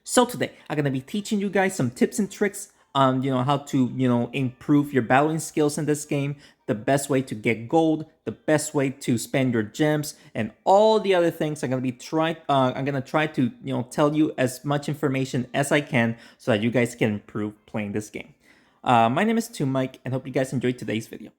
So today, I'm gonna be teaching you guys some tips and tricks on how to improve your battling skills in this game, the best way to get gold, the best way to spend your gems, and all the other things. I'm gonna try to tell you as much information as I can so that you guys can improve playing this game. My name is Mike, and hope you guys enjoyed today's video.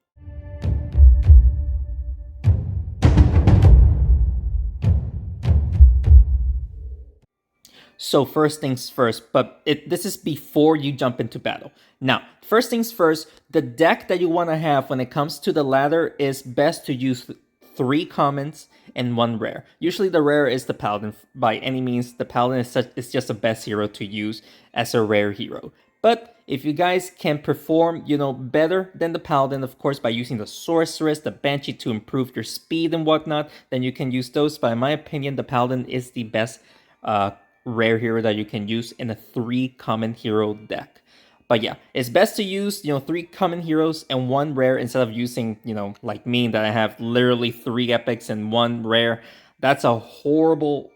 So first things first, but this is before you jump into battle. Now, first things first, the deck that you want to have when it comes to the ladder is best to use 3 commons and 1 rare. Usually the rare is the paladin. By any means, the paladin is just the best hero to use as a rare hero. But if you guys can perform, better than the paladin, of course, by using the sorceress, the banshee to improve your speed and whatnot, then you can use those. But in my opinion, the paladin is the best rare hero that you can use in a 3 common hero deck. But yeah, it's best to use 3 common heroes and 1 rare instead of using like me, that I have literally 3 epics and 1 rare. That's a horrible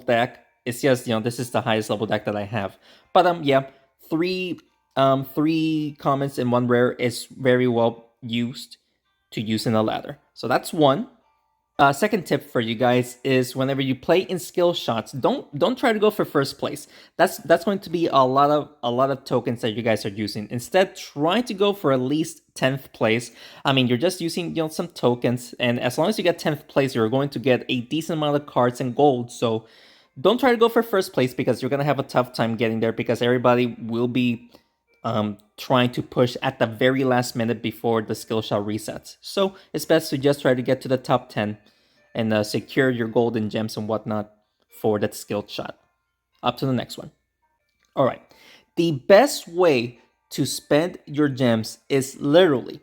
deck. It's just this is the highest level deck that I have. But yeah, 3 commons and 1 rare is very well used to use in a ladder. So that's one. Second tip for you guys is whenever you play in skill shots, don't try to go for first place. That's going to be a lot of tokens that you guys are using. Instead, try to go for at least 10th place. I mean, you're just using some tokens, and as long as you get 10th place, you're going to get a decent amount of cards and gold. So don't try to go for first place because you're gonna have a tough time getting there because everybody will be trying to push at the very last minute before the skill shot resets. So it's best to just try to get to the top 10 and secure your golden gems and whatnot for that skill shot. Up to the next one. All right. The best way to spend your gems is literally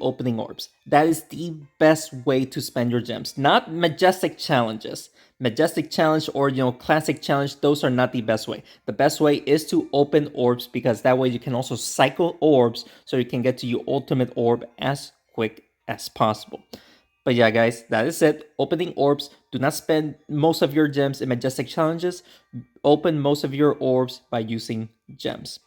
opening orbs. That is the best way to spend your gems. Not majestic challenges. Majestic challenge or classic challenge, those are not the best way. The best way is to open orbs because that way you can also cycle orbs so you can get to your ultimate orb as quick as possible. But yeah, guys, that is it. Opening orbs. Do not spend most of your gems in majestic challenges. Open most of your orbs by using gems.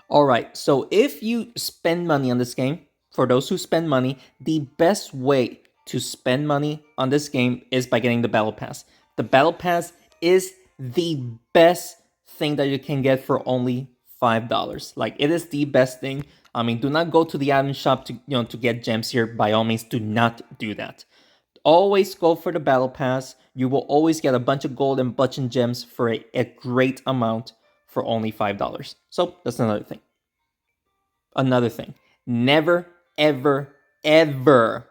Alright, so if you spend money on this game, for those who spend money, the best way to spend money on this game is by getting the Battle Pass. The Battle Pass is the best thing that you can get for only $5. Like, it is the best thing. I mean, do not go to the item shop to get gems here. By all means, do not do that. Always go for the Battle Pass. You will always get a bunch of gold and bunch of gems for a great amount for only $5. So that's another thing. Another thing. Never, ever, ever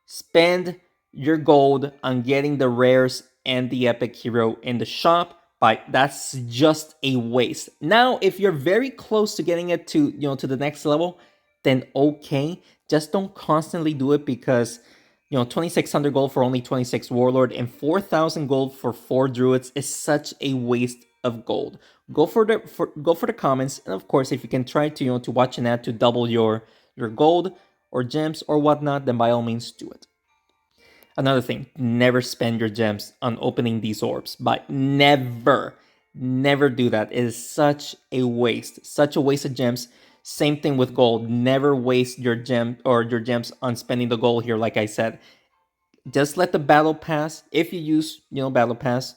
spend your gold on getting the rares and the epic hero in the shop. But that's just a waste. Now, if you're very close to getting it to to the next level, then okay. Just don't constantly do it because 2,600 gold for only 26 warlord and 4,000 gold for 4 druids is such a waste of gold. Go for the commons, and of course, if you can try to to watch an ad to double your gold or gems or whatnot, then by all means do it. Another thing, never spend your gems on opening these orbs. But never do that. It is such a waste of gems. Same thing with gold. Never waste your gem or your gems on spending the gold here. Like I said, just let the battle pass. If you use battle pass,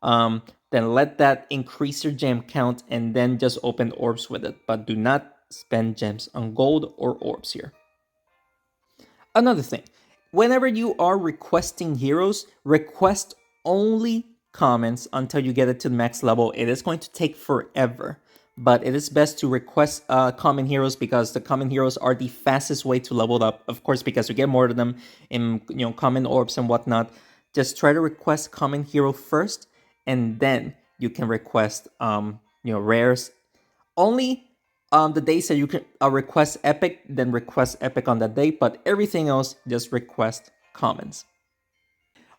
then let that increase your gem count and then just open orbs with it. But do not spend gems on gold or orbs here. Another thing, whenever you are requesting heroes, request only commons until you get it to the max level. It is going to take forever, but it is best to request common heroes because the common heroes are the fastest way to level up. Of course, because you get more of them in common orbs and whatnot. Just try to request common hero first, and then you can request rares. Only the days that you can request epic, then request epic on that day, but everything else, just request commons.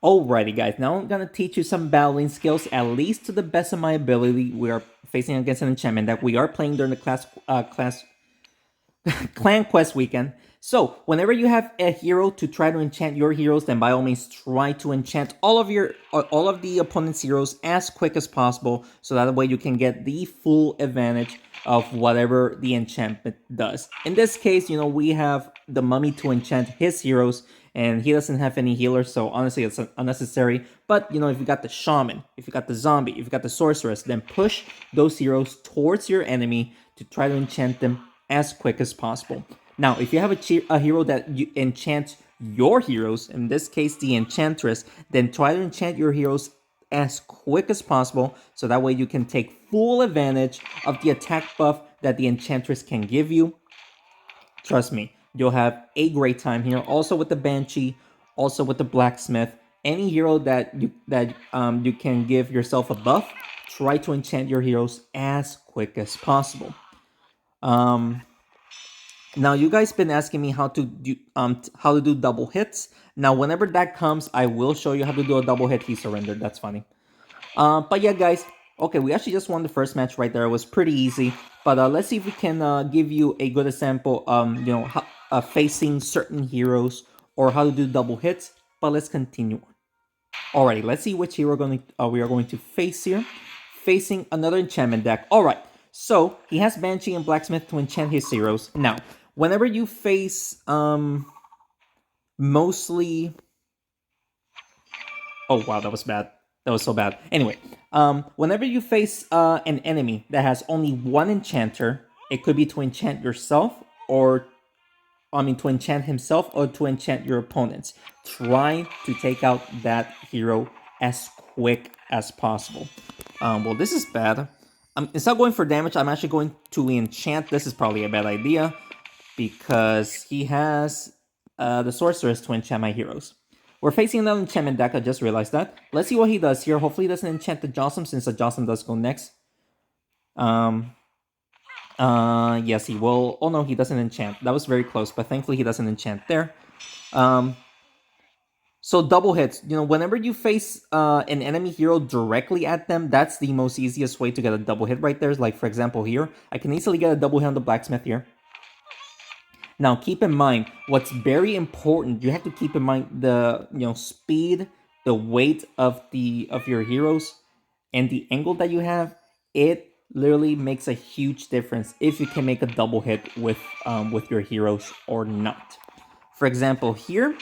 Alrighty guys, now I'm gonna teach you some battling skills, at least to the best of my ability. We are facing against an enchantment that we are playing during the clan quest weekend. So whenever you have a hero to try to enchant your heroes, then by all means try to enchant all of the opponent's heroes as quick as possible, so that way you can get the full advantage of whatever the enchantment does. In this case, we have the mummy to enchant his heroes, and he doesn't have any healers, so honestly it's unnecessary. But if you got the shaman, if you got the zombie, if you got the sorceress, then push those heroes towards your enemy to try to enchant them as quick as possible. Now, if you have a hero that you enchants your heroes, in this case the enchantress, then try to enchant your heroes as quick as possible, so that way you can take full advantage of the attack buff that the enchantress can give you. Trust me, you'll have a great time here. Also with the banshee, also with the blacksmith, any hero that you can give yourself a buff, try to enchant your heroes as quick as possible. Now you guys been asking me how to do double hits. Now whenever that comes, I will show you how to do a double hit. He surrendered. That's funny. But yeah, guys. Okay, we actually just won the first match right there. It was pretty easy. But let's see if we can give you a good example. Facing certain heroes or how to do double hits. But let's continue on. Alrighty, let's see which hero we are going to face here. Facing another enchantment deck. Alright, so he has Banshee and Blacksmith to enchant his heroes. Now, whenever you face mostly... Oh wow, that was bad. That was so bad. Anyway, whenever you face an enemy that has only one enchanter, it could be to enchant yourself or to enchant himself or to enchant your opponents. Try to take out that hero as quick as possible. Well, this is bad. Instead of going for damage, I'm actually going to enchant. This is probably a bad idea because he has the sorceress to enchant my heroes. We're facing another enchantment deck, I just realized that. Let's see what he does here. Hopefully he doesn't enchant the Jossum, since the Jossum does go next. Yes, he will. Oh no, he doesn't enchant. That was very close, but thankfully he doesn't enchant there. So double hits. Whenever you face an enemy hero directly at them, that's the most easiest way to get a double hit right there. Like, for example, here, I can easily get a double hit on the blacksmith here. Now, keep in mind, what's very important, you have to keep in mind the speed, the weight of your heroes, and the angle that you have. It literally makes a huge difference if you can make a double hit with your heroes or not. For example, here,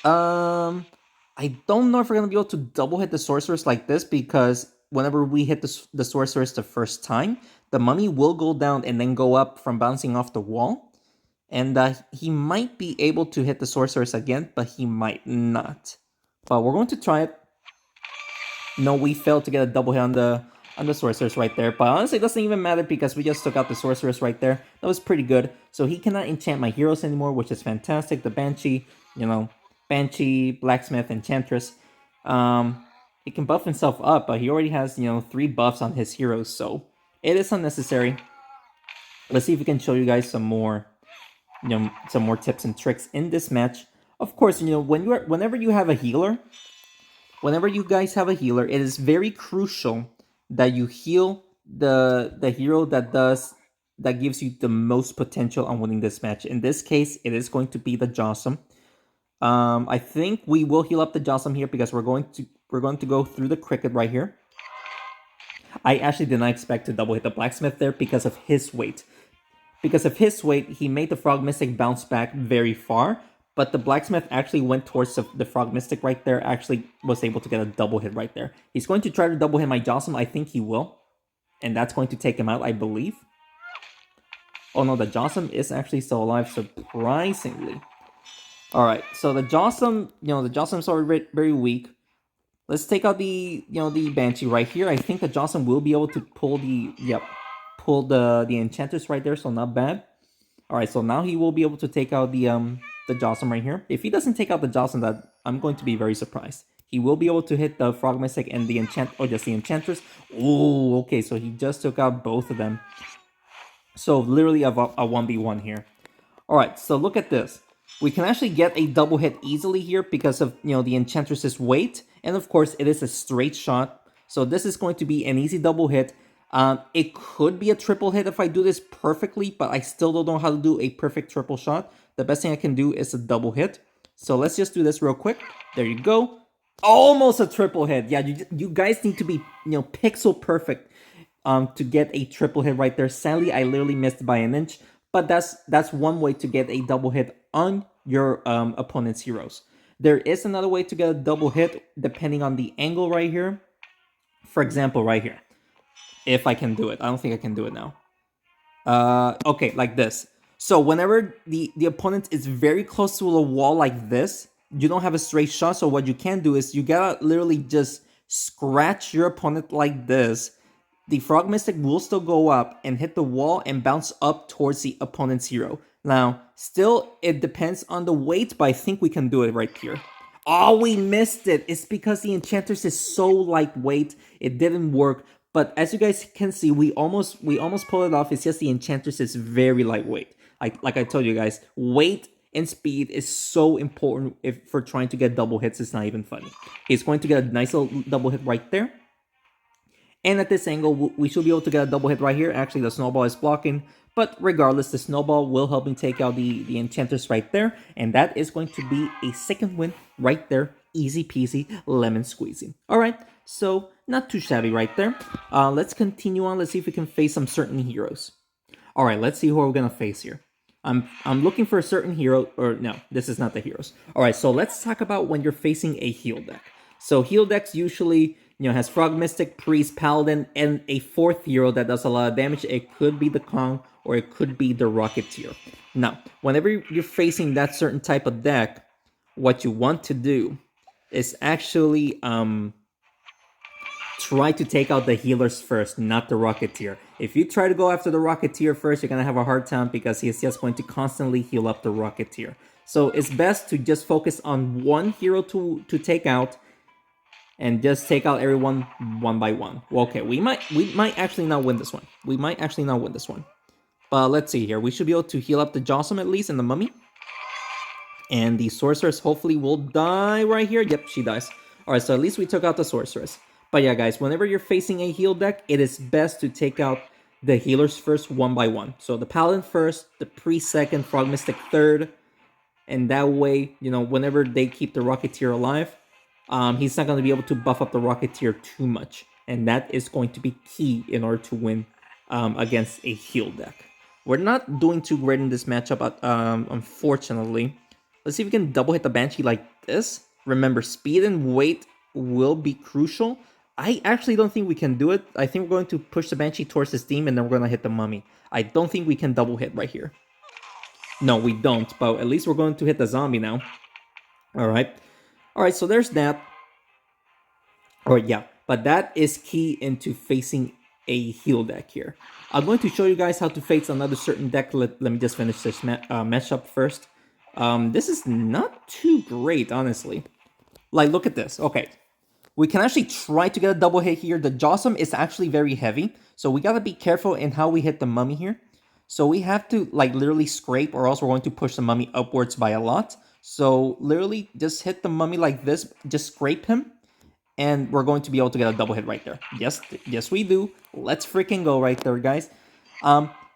I don't know if we're gonna be able to double hit the sorceress like this, because whenever we hit the sorceress the first time, the mummy will go down and then go up from bouncing off the wall. And he might be able to hit the sorceress again, but he might not. But we're going to try it. No, we failed to get a double hit on the sorceress right there. But honestly, it doesn't even matter because we just took out the sorceress right there. That was pretty good. So he cannot enchant my heroes anymore, which is fantastic. The Banshee, Banshee, Blacksmith, Enchantress. He can buff himself up, but he already has, 3 buffs on his heroes. So it is unnecessary. Let's see if we can show you guys some more tips and tricks in this match. Of course, whenever you have a healer, whenever you guys have a healer, it is very crucial that you heal the hero that gives you the most potential on winning this match. In this case, it is going to be the Jossum. I think we will heal up the Jossum here because we're going to go through the cricket right here. I actually did not expect to double hit the blacksmith there because of his weight. Because of his weight, he made the Frog Mystic bounce back very far, but the blacksmith actually went towards the Frog Mystic right there, actually was able to get a double hit right there. He's going to try to double hit my Jossum. I think he will, and that's going to take him out, I believe. Oh no, the Jossum is actually still alive, surprisingly. Alright, so the Jossum, the Jossum's already very weak. Let's take out the Banshee right here. I think the Jossum will be able to pull the Enchantress right there, so not bad. Alright, so now he will be able to take out the Jossum right here. If he doesn't take out the Jossum, that I'm going to be very surprised. He will be able to hit the Frog Mystic and the just the Enchantress. Oh, okay, so he just took out both of them. So literally a 1v1 here. Alright, so look at this. We can actually get a double hit easily here because of, the Enchantress's weight. And of course, it is a straight shot. So this is going to be an easy double hit. It could be a triple hit if I do this perfectly, but I still don't know how to do a perfect triple shot. the best thing I can do is a double hit. So let's just do this real quick. There you go. Almost a triple hit. Yeah, you guys need to be, pixel perfect to get a triple hit right there. Sadly, I literally missed by an inch, but that's one way to get a double hit on your opponent's heroes. There is another way to get a double hit depending on the angle right here. For example, right here. If I can do it. I don't think I can do it now. Okay, like this. So whenever the opponent is very close to a wall like this, you don't have a straight shot. So what you can do is you gotta literally just scratch your opponent like this. The Frog Mystic will still go up and hit the wall and bounce up towards the opponent's hero. Now, still, it depends on the weight, but I think we can do it right here. Oh, we missed it. It's because the Enchantress is so lightweight. It didn't work. But as you guys can see, we almost pulled it off. It's just the Enchantress is very lightweight. Like I told you guys, weight and speed is so important for trying to get double hits. It's not even funny. He's going to get a nice little double hit right there. And at this angle, we should be able to get a double hit right here. Actually, the snowball is blocking. But regardless, the snowball will help me take out the Enchantress right there. And that is going to be a second win right there. Easy peasy, lemon squeezy. Alright, so not too shabby right there. Let's continue on. Let's see if we can face some certain heroes. Alright, let's see who we're going to face here. I'm looking for a certain hero. Or no, this is not the heroes. Alright, so let's talk about when you're facing a heal deck. So heal decks usually, has Frog Mystic, Priest, Paladin, and a fourth hero that does a lot of damage. It could be the Kong, or it could be the Rocketeer. Now, whenever you're facing that certain type of deck, what you want to do is actually try to take out the healers first, not the Rocketeer. If you try to go after the Rocketeer first, you're going to have a hard time because he's just going to constantly heal up the Rocketeer. So it's best to just focus on one hero to take out, and just take out everyone one by one. Well, okay, we might actually not win this one. We might actually not win this one. But let's see here. We should be able to heal up the Jawsome at least and the Mummy. And the Sorceress hopefully will die right here. Yep, she dies. Alright, so at least we took out the Sorceress. But yeah, guys, whenever you're facing a heal deck, it is best to take out the healers first one by one. So the Paladin first, the Priest second, Frog Mystic third. And that way, whenever they keep the Rocketeer alive, he's not going to be able to buff up the Rocketeer too much. And that is going to be key in order to win against a heal deck. We're not doing too great in this matchup, unfortunately. Let's see if we can double hit the Banshee like this. Remember, speed and weight will be crucial. I actually don't think we can do it. I think we're going to push the Banshee towards this team and then we're going to hit the Mummy. I don't think we can double hit right here. No, we don't. But at least we're going to hit the zombie now. Alright. Alright, so there's that. Alright, yeah. But that is key into facing a heal deck here. I'm going to show you guys how to face another certain deck. Let me just finish this matchup first. This is not too great, honestly. Like, look at this. Okay. We can actually try to get a double hit here. The Jawsome is actually very heavy. So we gotta be careful in how we hit the Mummy here. So we have to, like, literally scrape or else we're going to push the Mummy upwards by a lot. So literally just hit the Mummy like this. Just scrape him. And we're going to be able to get a double hit right there. Yes, we do. Let's freaking go right there, guys.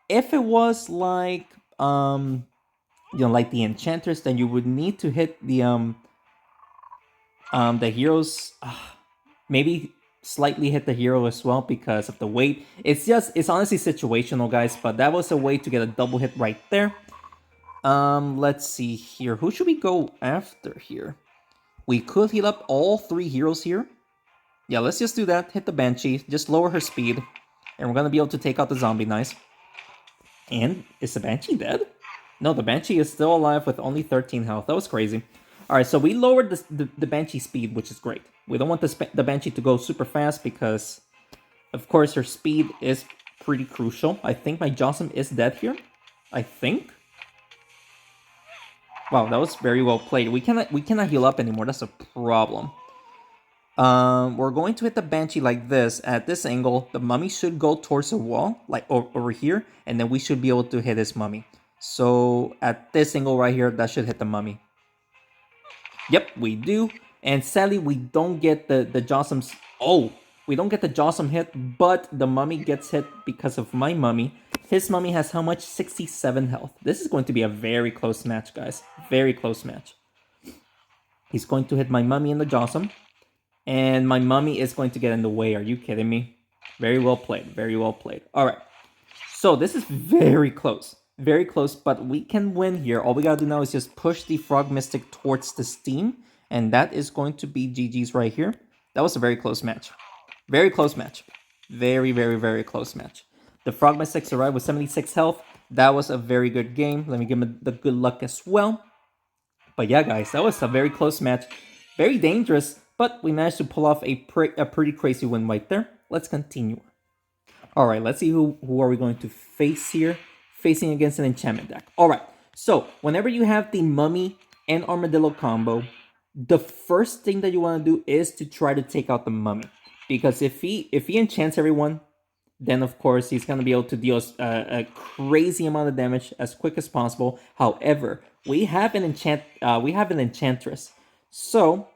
If it was like, like the Enchantress, then you would need to hit the heroes. Maybe slightly hit the hero as well because of the weight. It's honestly situational, guys. But that was a way to get a double hit right there. Let's see here. Who should we go after here? We could heal up all three heroes here. Yeah, let's just do that. Hit the Banshee. Just lower her speed. And we're going to be able to take out the zombie. Nice. And is the Banshee dead? No, the Banshee is still alive with only 13 health. That was crazy. Alright, so we lowered the Banshee speed, which is great. We don't want the Banshee to go super fast because, of course, her speed is pretty crucial. I think my Jawsome is dead here. I think. Wow, that was very well played. We cannot heal up anymore. That's a problem. We're going to hit the Banshee like this. At this angle, the Mummy should go towards the wall, like over here, and then we should be able to hit his Mummy. So at this angle right here, that should hit the Mummy. Yep, we do. And sadly, we don't get the Jawsome's... Oh, we don't get the Jawsome hit, but the Mummy gets hit because of my Mummy His mummy has how much? 67 health. This is going to be a very close match, guys. Very close match. He's going to hit my mummy in the Jawsome. And my mummy is going to get in the way. Are you kidding me? Very well played. Very well played. All right. So this is very close. Very close, but we can win here. All we gotta do now is just push the Frog Mystic towards the Steam. And that is going to be GG's right here. That was a very close match. Very close match. Very, very, very close match. The Frog Mystic survived with 76 health. That was a very good game. Let me give him the good luck as well. But yeah, guys, that was a very close match. Very dangerous, but we managed to pull off a pretty crazy win right there. Let's continue. All right, let's see who are we going to face here. Facing against an enchantment deck. All right, so whenever you have the Mummy and Armadillo combo, the first thing that you want to do is to try to take out the Mummy. Because if he enchants everyone, then of course he's going to be able to deal a crazy amount of damage as quick as possible. However, we have an Enchantress, so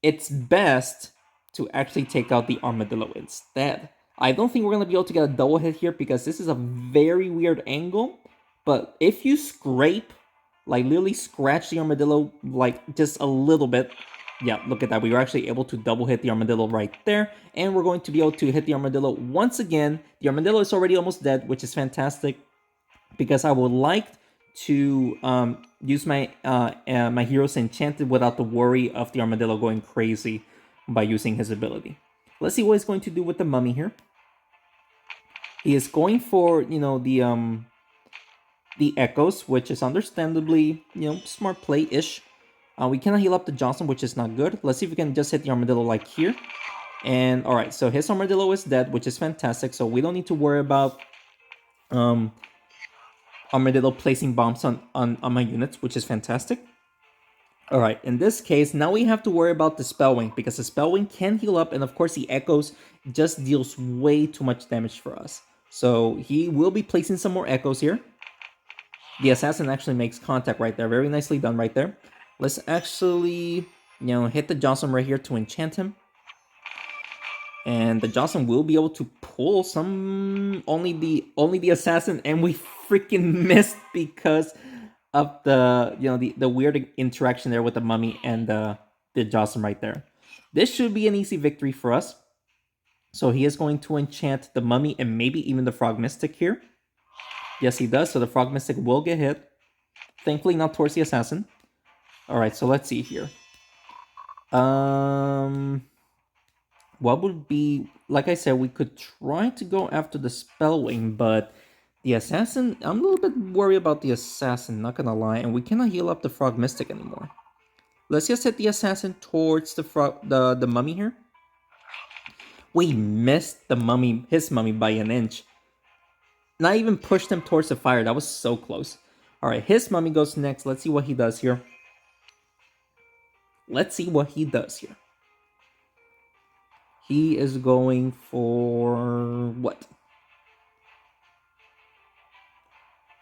it's best to actually take out the Armadillo instead. I don't think we're going to be able to get a double hit here because this is a very weird angle. But if you scrape, like literally scratch the Armadillo like just a little bit. Yeah, look at that. We were actually able to double hit the Armadillo right there. And we're going to be able to hit the Armadillo once again. The Armadillo is already almost dead, which is fantastic. Because I would like to use my my heroes Enchanted without the worry of the Armadillo going crazy by using his ability. Let's see what he's going to do with the Mummy here. He is going for, you know, the Echoes, which is understandably, you know, smart play-ish. We cannot heal up the Johnson, which is not good. Let's see if we can just hit the Armadillo like here. And, alright, so his Armadillo is dead, which is fantastic. So we don't need to worry about Armadillo placing bombs on my units, which is fantastic. Alright, in this case, now we have to worry about the Spellwing, because the Spellwing can heal up, and of course the Echoes just deals way too much damage for us. So he will be placing some more Echoes here. The Assassin actually makes contact right there. Very nicely done right there. Let's actually, you know, hit the Johnson right here to enchant him. And the Johnson will be able to pull some only the Assassin, and we freaking missed because of the, you know, the weird interaction there with the Mummy and the Johnson right there. This should be an easy victory for us. So he is going to enchant the Mummy and maybe even the Frog Mystic here. Yes, he does. So the Frog Mystic will get hit. Thankfully, not towards the Assassin. Alright, so let's see here. What would be... Like I said, we could try to go after the Spellwing, but the Assassin... I'm a little bit worried about the Assassin, not gonna lie. And we cannot heal up the Frog Mystic anymore. Let's just hit the Assassin towards the Mummy here. We missed the Mummy, his Mummy by an inch. Not even pushed him towards the fire. That was so close. Alright, his Mummy goes next. Let's see what he does here. Let's see what he does here. He is going for what?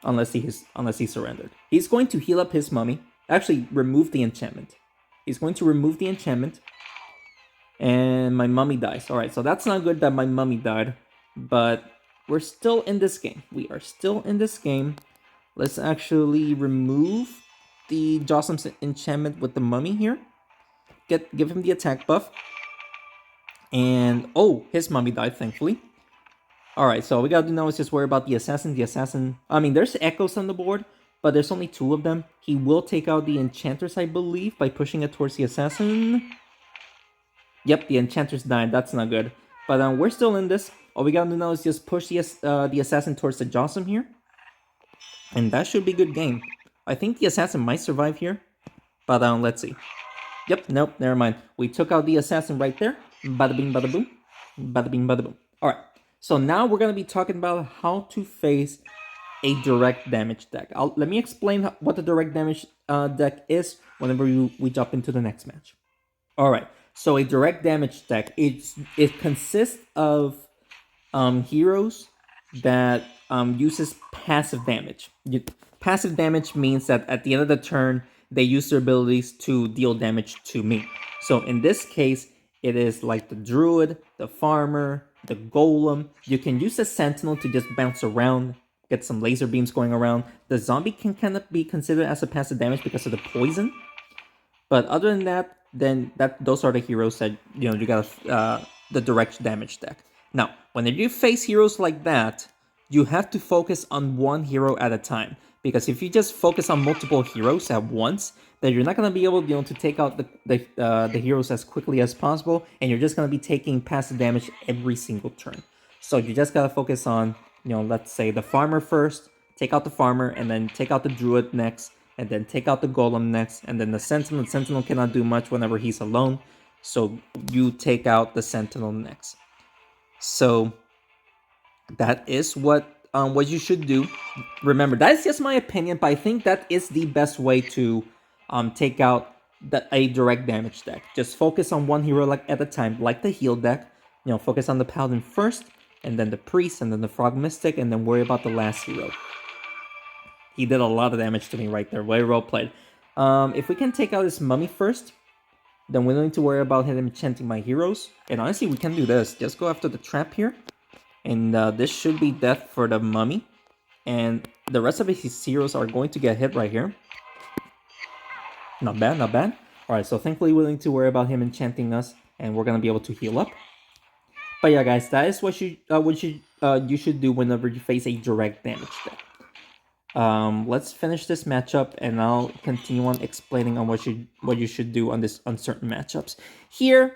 Unless he surrendered. He's going to heal up his Mummy. Actually, remove the enchantment. He's going to remove the enchantment. And my Mummy dies. Alright, so that's not good that my Mummy died. But we're still in this game. We are still in this game. Let's actually remove the Jossum's enchantment with the Mummy here. Give him the attack buff. And, oh, his Mummy died, thankfully. Alright, so all we gotta do now is just worry about the Assassin. I mean, there's Echoes on the board, but there's only 2 of them. He will take out the Enchantress, I believe, by pushing it towards the Assassin. Yep, the Enchantress died. That's not good. But we're still in this. All we gotta do now is just push the Assassin towards the Jossum here. And that should be a good game. I think the Assassin might survive here. But let's see. Yep, nope, never mind. We took out the Assassin right there. Bada bing, bada boom. Bada bing, bada boom. Alright, so now we're going to be talking about how to face a direct damage deck. Let me explain what the direct damage deck is whenever we jump into the next match. Alright, so a direct damage deck, it consists of heroes that uses passive damage. Passive damage means that at the end of the turn, they use their abilities to deal damage to me. So in this case, it is like the Druid, the Farmer, the Golem. You can use the Sentinel to just bounce around get some laser beams going around. The zombie can kind of be considered as a passive damage because of the poison. But other than that, then those are the heroes that, you know, you got the direct damage deck. Now, whenever you face heroes like that, you have to focus on one hero at a time. Because if you just focus on multiple heroes at once, then you're not going to be able, you know, to take out the heroes as quickly as possible, and you're just going to be taking passive damage every single turn. So you just got to focus on, you know, let's say the farmer first, take out the farmer, and then take out the druid next, and then take out the golem next, and then the sentinel. The sentinel cannot do much whenever he's alone, so you take out the sentinel next. So that is what you should do. Remember, that is just my opinion, but I think that is the best way to take out a direct damage deck. Just focus on one hero at a time, like the heal deck. You know, focus on the paladin first, and then the priest, and then the frog mystic, and then worry about the last hero. He did a lot of damage to me right there. Very well played. If we can take out his mummy first, then we don't need to worry about him enchanting my heroes. And honestly, we can do this. Just go after the trap here. And this should be death for the mummy. And the rest of his heroes are going to get hit right here. Not bad, not bad. Alright, so thankfully we don't need to worry about him enchanting us. And we're going to be able to heal up. But yeah, guys, that is what you should do whenever you face a direct damage deck. Let's finish this matchup, and I'll continue on explaining on what you should do on certain matchups. Here,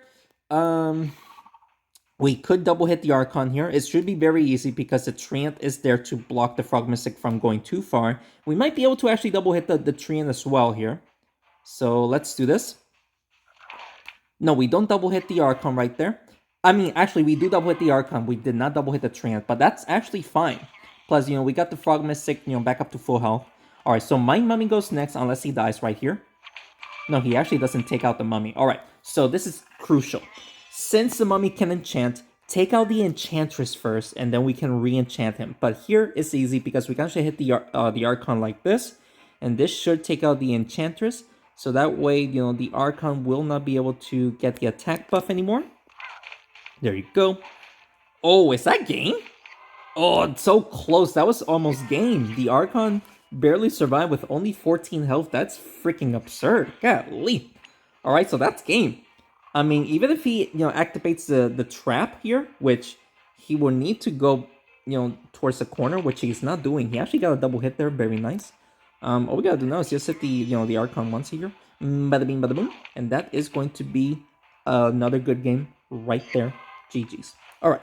we could double hit the Archon here. It should be very easy because the Triant is there to block the Frog Mystic from going too far. We might be able to actually double hit the Triant as well here. So let's do this. No, we don't double hit the Archon right there. I mean, actually, we do double hit the Archon. We did not double hit the Triant, but that's actually fine. Plus, you know, we got the Frog Mystic, you know, back up to full health. Alright, so my mummy goes next unless he dies right here. No, he actually doesn't take out the mummy. Alright, so this is crucial. Since the mummy can enchant, take out the enchantress first, and then we can re-enchant him. But here it's easy because we can actually hit the Archon like this, and this should take out the enchantress. So that way, you know, the Archon will not be able to get the attack buff anymore. There you go. Oh, is that game? Oh, it's so close. That was almost game. The Archon barely survived with only 14 health. That's freaking absurd. Golly. Alright, so that's game. I mean, even if he, you know, activates the trap here, which he will need to go, you know, towards the corner, which he's not doing. He actually got a double hit there. Very nice. All we gotta do now is just hit the, you know, the Archon once here. Bada bing, bada boom. And that is going to be another good game right there. GG's. Alright.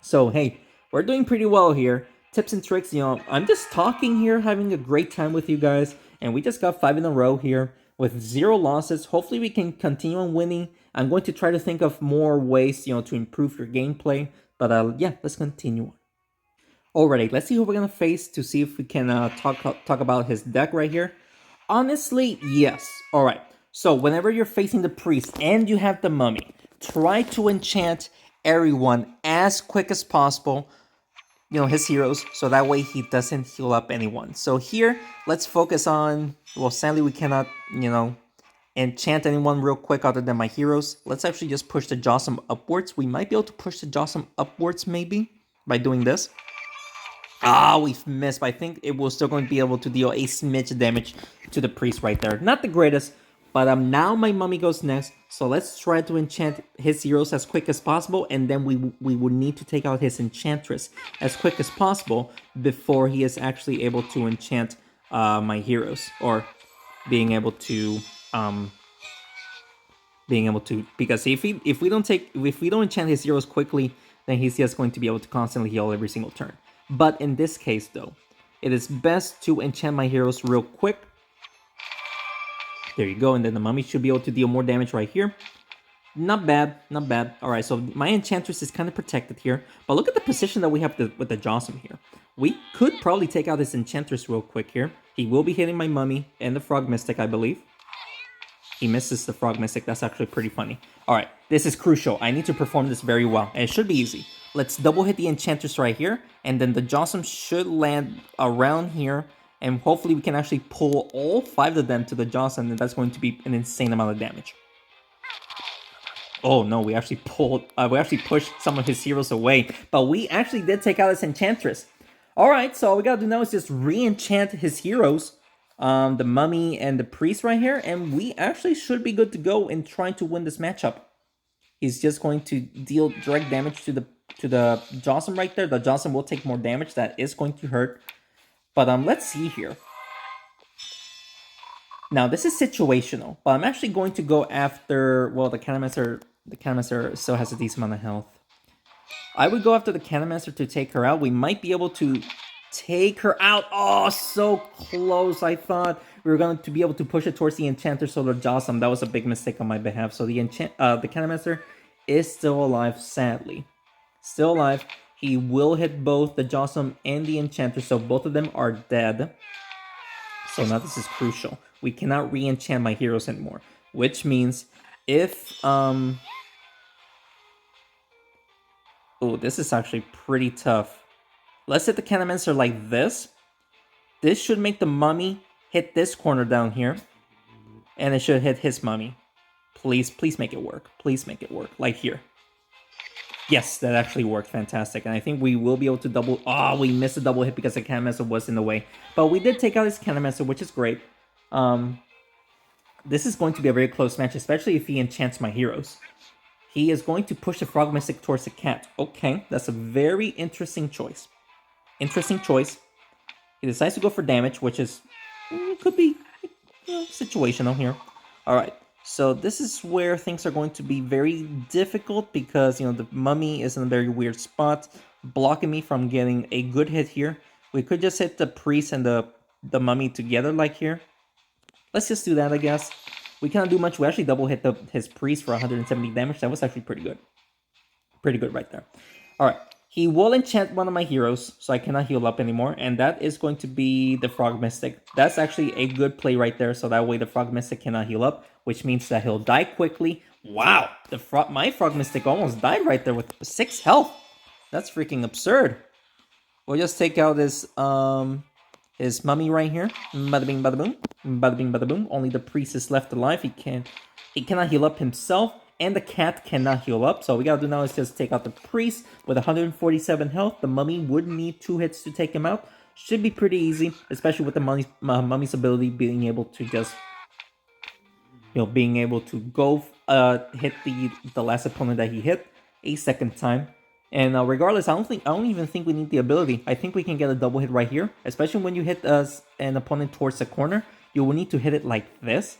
So, hey, we're doing pretty well here. Tips and tricks, you know, I'm just talking here, having a great time with you guys. And we just got 5 in a row here with 0 losses. Hopefully we can continue on winning. I'm going to try to think of more ways, you know, to improve your gameplay. But yeah, let's continue on. Alrighty, let's see who we're going to face to see if we can talk about his deck right here. Honestly, yes. Alright, so whenever you're facing the priest and you have the mummy, try to enchant everyone as quick as possible, you know, his heroes, so that way he doesn't heal up anyone. So here, let's focus on, well, sadly we cannot, you know, enchant anyone real quick other than my heroes. Let's actually just push the Jawsome upwards. We might be able to push the Jawsome upwards maybe by doing this. Ah, we've missed, but I think it will still going to be able to deal a smidge of damage to the priest right there. Not the greatest, but now my mummy goes next, so let's try to enchant his heroes as quick as possible, and then we would need to take out his enchantress as quick as possible before he is actually able to enchant my heroes, or being able to because if we don't enchant his heroes quickly, then he's just going to be able to constantly heal every single turn. But in this case, though, it is best to enchant my heroes real quick. There you go, and then the mummy should be able to deal more damage right here. Not bad, not bad. Alright, so my enchantress is kind of protected here. But look at the position that we have with the Jawsome here. We could probably take out this enchantress real quick here. He will be hitting my mummy and the frog mystic, I believe. He misses the frog mystic. That's actually pretty funny. Alright, this is crucial. I need to perform this very well, and it should be easy. Let's double hit the enchantress right here, and then the Jawsome should land around here, and hopefully we can actually pull all 5 of them to the Jawsome, and that's going to be an insane amount of damage. Oh no, we actually pushed some of his heroes away, but we actually did take out his enchantress. Alright, so all we gotta do now is just re-enchant his heroes. The mummy and the priest right here, and we actually should be good to go in trying to win this matchup. He's just going to deal direct damage to the Johnson right there. The Johnson will take more damage. That is going to hurt. But let's see here. Now this is situational, but I'm actually going to go after, well, the Cannonmaster still has a decent amount of health. I would go after the Cannonmaster to take her out. We might be able to take her out. Oh, so close. I thought we were going to be able to push it towards the Enchanter Solar Jossum. That was a big mistake on my behalf. So the Cannonmaster is still alive, sadly. Still alive. He will hit both the Jossum and the Enchanter, so both of them are dead. So now this is crucial. We cannot re-enchant my heroes anymore, which means if oh, this is actually pretty tough. Let's hit the Cannonmancer like this. This should make the mummy hit this corner down here, and it should hit his mummy. Please make it work. Please make it work, like here. Yes, that actually worked fantastic, and I think we will be able to double... Oh, we missed a double hit because the Cannonmancer was in the way. But we did take out his Cannonmancer, which is great. This is going to be a very close match, especially if he enchants my heroes. He is going to push the Frog Mystic towards the cat. Okay, that's a very interesting choice. Interesting choice. He decides to go for damage, which is... could be situational here. Alright. So this is where things are going to be very difficult because, the mummy is in a very weird spot, blocking me from getting a good hit here. We could just hit the priest and the mummy together like here. Let's just do that, I guess. We cannot do much. We actually double hit his priest for 170 damage. That was actually pretty good. Pretty good right there. Alright. He will enchant one of my heroes, so I cannot heal up anymore, and that is going to be the Frog Mystic. That's actually a good play right there, so that way the Frog Mystic cannot heal up, which means that he'll die quickly. Wow, my Frog Mystic almost died right there with 6 health. That's freaking absurd. We'll just take out his mummy right here. Bada bing, bada boom. Bada bing, bada boom. Only the priest is left alive. He cannot heal up himself. And the cat cannot heal up. So what we gotta do now is just take out the priest with 147 health. The mummy would need 2 hits to take him out. Should be pretty easy, especially with the mummy's ability being able to just, being able to go hit the last opponent that he hit a second time. And regardless, I don't even think we need the ability. I think we can get a double hit right here, especially when you hit an opponent towards the corner. You will need to hit it like this.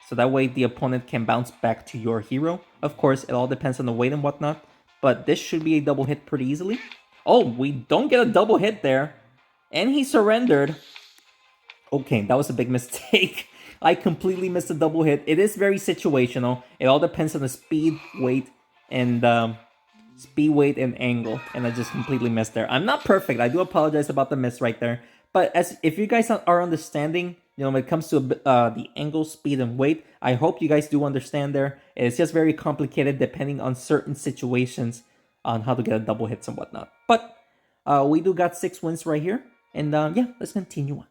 So that way the opponent can bounce back to your hero. Of course, it all depends on the weight and whatnot. But this should be a double hit pretty easily. Oh, we don't get a double hit there. And he surrendered. Okay, that was a big mistake. I completely missed a double hit. It is very situational. It all depends on the speed, weight, and angle. And I just completely missed there. I'm not perfect. I do apologize about the miss right there. But if you guys are understanding, when it comes to the angle, speed, and weight, I hope you guys do understand there. It's just very complicated depending on certain situations on how to get a double hits and whatnot. But we do got 6 wins right here. And yeah, let's continue on.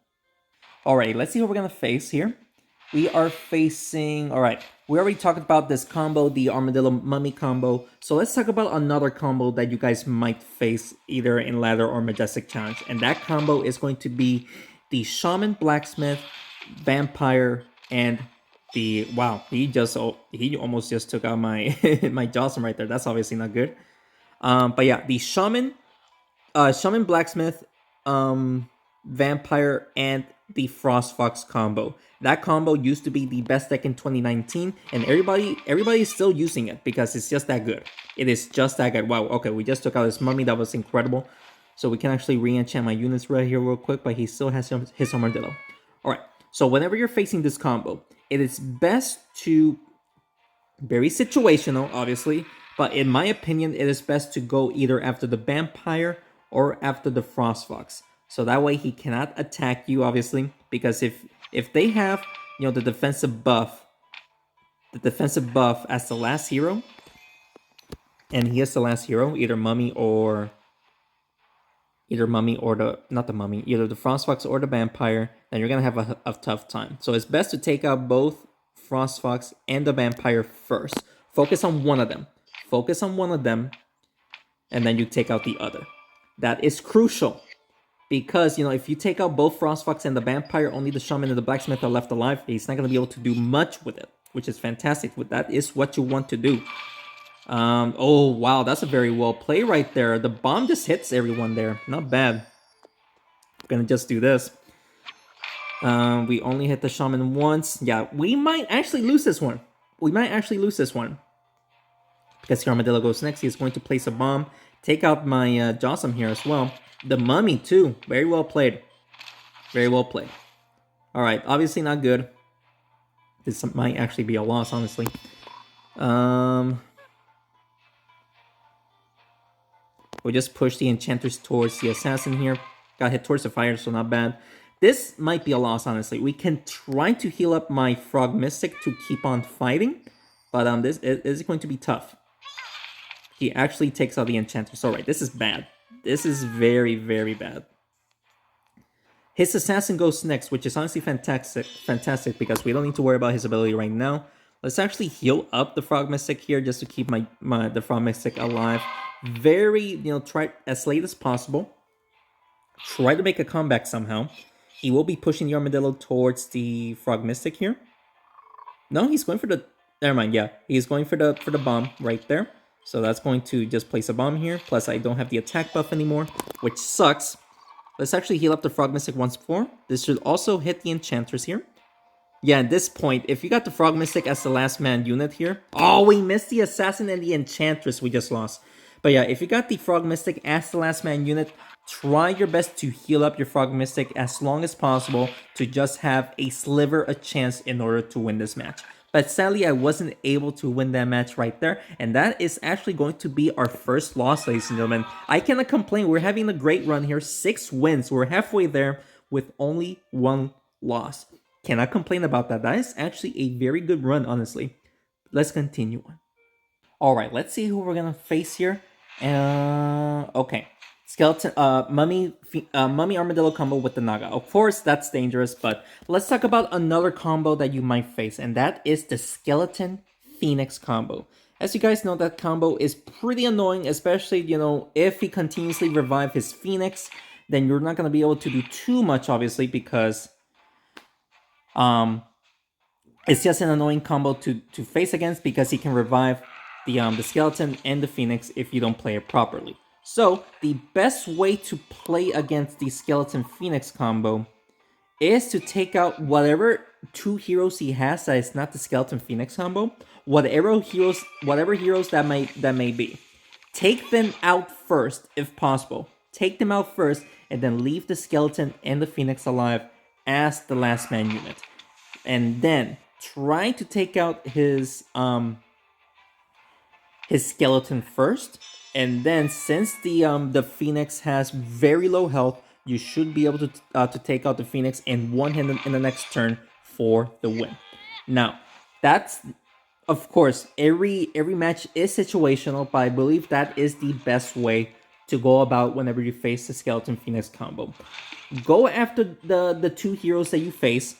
Alright, let's see what we're going to face here. We are facing... Alright, we already talked about this combo, the Armadillo Mummy combo. So let's talk about another combo that you guys might face either in Ladder or Majestic Challenge. And that combo is going to be the Shaman, Blacksmith, Vampire, and the... Wow, he almost just took out my my Jossum right there. That's obviously not good. But yeah, the Shaman, Blacksmith, Vampire, and the Frost Fox combo. That combo used to be the best deck in 2019, and everybody is still using it because it's just that good. It is just that good. Wow, okay, we just took out his mummy. That was incredible. So we can actually re-enchant my units right here real quick, but he still has his Armadillo. Alright, so whenever you're facing this combo, it is best to... Very situational, obviously, but in my opinion, it is best to go either after the Vampire or after the Frost Fox. So that way he cannot attack you, obviously, because if they have, the defensive buff as the last hero, and he is the last hero, either the Frost Fox or the Vampire, then you're gonna have a tough time. So it's best to take out both Frost Fox and the Vampire first. Focus on one of them. And then you take out the other. That is crucial. Because, you know, if you take out both Frostfox and the Vampire, only the Shaman and the Blacksmith are left alive. He's not going to be able to do much with it, which is fantastic. That is what you want to do. Oh, wow, that's a very well play right there. The bomb just hits everyone there. Not bad. I'm going to just do this. We only hit the Shaman once. Yeah, we might actually lose this one. Because the Armadillo goes next. He's going to place a bomb. Take out my Jossum here as well. The Mummy, too. Very well played. Alright, obviously not good. This might actually be a loss, honestly. We'll just push the Enchanters towards the Assassin here. Got hit towards the fire, so not bad. This might be a loss, honestly. We can try to heal up my Frog Mystic to keep on fighting. But this is going to be tough. He actually takes out the Enchanters. Alright, this is bad. This is very, very bad. His Assassin goes next, which is honestly fantastic because we don't need to worry about his ability right now. Let's actually heal up the Frog Mystic here just to keep the Frog Mystic alive. Try as late as possible. Try to make a comeback somehow. He will be pushing the Armadillo towards the Frog Mystic here. No, he's going for the... Never mind, yeah. He's going for the bomb right there. So that's going to just place a bomb here. Plus, I don't have the attack buff anymore, which sucks. Let's actually heal up the Frog Mystic once more. This should also hit the Enchanters here. Yeah, at this point, if you got the Frog Mystic as the last man unit here... Oh, we missed the Assassin and the Enchantress we just lost. But yeah, if you got the Frog Mystic as the last man unit, try your best to heal up your Frog Mystic as long as possible to just have a sliver of chance in order to win this match. But sadly, I wasn't able to win that match right there. And that is actually going to be our first loss, ladies and gentlemen. I cannot complain. We're having a great run here. 6 wins. We're halfway there with only 1 loss. Cannot complain about that. That is actually a very good run, honestly. Let's continue on. Alright, let's see who we're going to face here. Okay. Skeleton, Mummy Armadillo combo with the Naga. Of course, that's dangerous, but let's talk about another combo that you might face, and that is the Skeleton Phoenix combo. As you guys know, that combo is pretty annoying, especially, you know, if he continuously revives his Phoenix, then you're not going to be able to do too much, obviously, because it's just an annoying combo to face against because he can revive the Skeleton and the Phoenix if you don't play it properly. So, the best way to play against the Skeleton Phoenix combo is to take out whatever 2 heroes he has that is not the Skeleton Phoenix combo, whatever heroes that may be. Take them out first, if possible. Take them out first, and then leave the Skeleton and the Phoenix alive as the last man unit. And then, try to take out his Skeleton first. And then, since the Phoenix has very low health, you should be able to take out the Phoenix in one hit in the next turn for the win. Now, that's, of course, every match is situational, but I believe that is the best way to go about whenever you face the Skeleton Phoenix combo. Go after the 2 heroes that you face.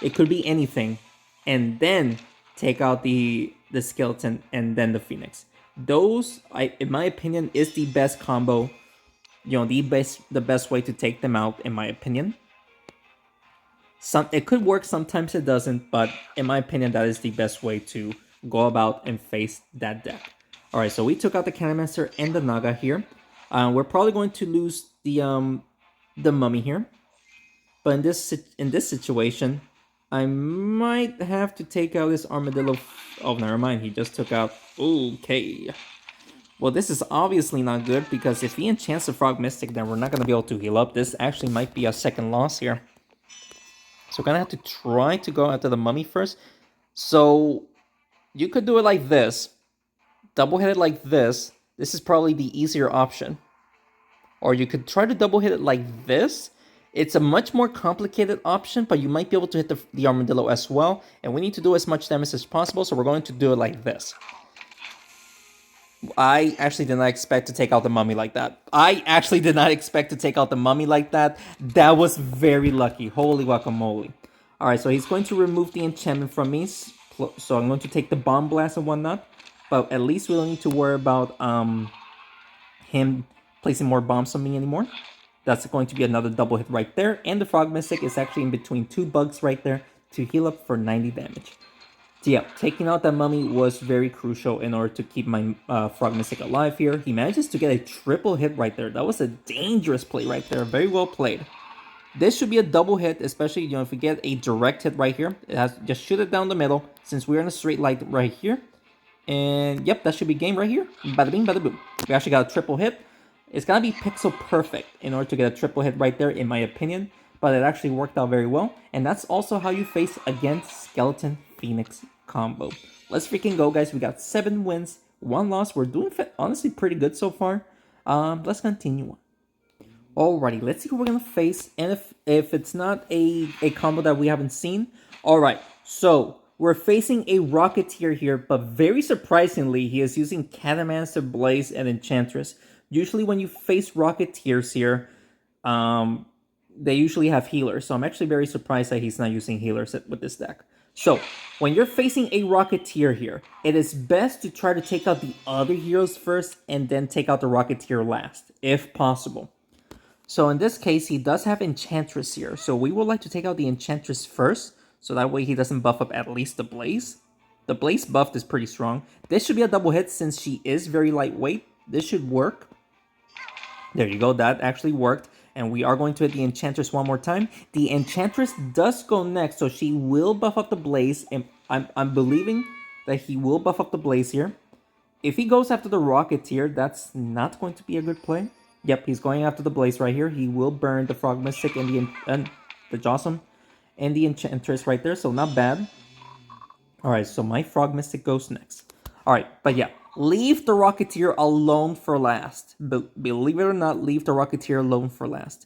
It could be anything. And then take out the Skeleton and then the Phoenix. Those, in my opinion, is the best combo. You know, the best way to take them out, in my opinion. It could work, sometimes it doesn't, but in my opinion, that is the best way to go about and face that deck. Alright, so we took out the Cannonmaster and the Naga here. We're probably going to lose the Mummy here. But in this situation, I might have to take out this Armadillo. Oh, never mind. He just took out... Okay. Well, this is obviously not good, because if he enchants the Frog Mystic, then we're not going to be able to heal up. This actually might be a second loss here. So we're going to have to try to go after the Mummy first. So you could do it like this. Double hit it like this. This is probably the easier option. Or you could try to double hit it like this. It's a much more complicated option, but you might be able to hit the Armadillo as well. And we need to do as much damage as possible, so we're going to do it like this. I actually did not expect to take out the Mummy like that. That was very lucky. Holy guacamole. Alright, so he's going to remove the enchantment from me. So I'm going to take the Bomb Blast and whatnot. But at least we don't need to worry about him placing more bombs on me anymore. That's going to be another double hit right there. And the Frog Mystic is actually in between 2 bugs right there to heal up for 90 damage. So yeah, taking out that mummy was very crucial in order to keep my Frog Mystic alive here. He manages to get a triple hit right there. That was a dangerous play right there. Very well played. This should be a double hit, especially if we get a direct hit right here. It has just shoot it down the middle since we're in a straight line right here. And yep, that should be game right here. Bada bing, bada boom. We actually got a triple hit. It's gotta be pixel perfect in order to get a triple hit right there, in my opinion. But it actually worked out very well. And that's also how you face against Skeleton Phoenix combo. Let's freaking go, guys. We got 7 wins, 1 loss. We're doing honestly pretty good so far. Let's continue on. Alrighty, let's see who we're gonna face, and if it's not a combo that we haven't seen. Alright, so we're facing a Rocketeer here, but very surprisingly, he is using Catamancer, Blaze, and Enchantress. Usually when you face Rocketeers here, they usually have healers, so I'm actually very surprised that he's not using healers with this deck. So, when you're facing a Rocketeer here, it is best to try to take out the other heroes first, and then take out the Rocketeer last, if possible. So in this case, he does have Enchantress here. So we would like to take out the Enchantress first. So that way he doesn't buff up at least the Blaze. The Blaze buff is pretty strong. This should be a double hit since she is very lightweight. This should work. There you go. That actually worked. And we are going to hit the Enchantress one more time. The Enchantress does go next. So she will buff up the Blaze. And I'm believing that he will buff up the Blaze here. If he goes after the Rocketeer, that's not going to be a good play. Yep, he's going after the Blaze right here. He will burn the Frog Mystic and the Jawsome and the Enchantress right there, so not bad. Alright, so my Frog Mystic goes next. Alright, but yeah, leave the Rocketeer alone for last. Believe it or not, leave the Rocketeer alone for last.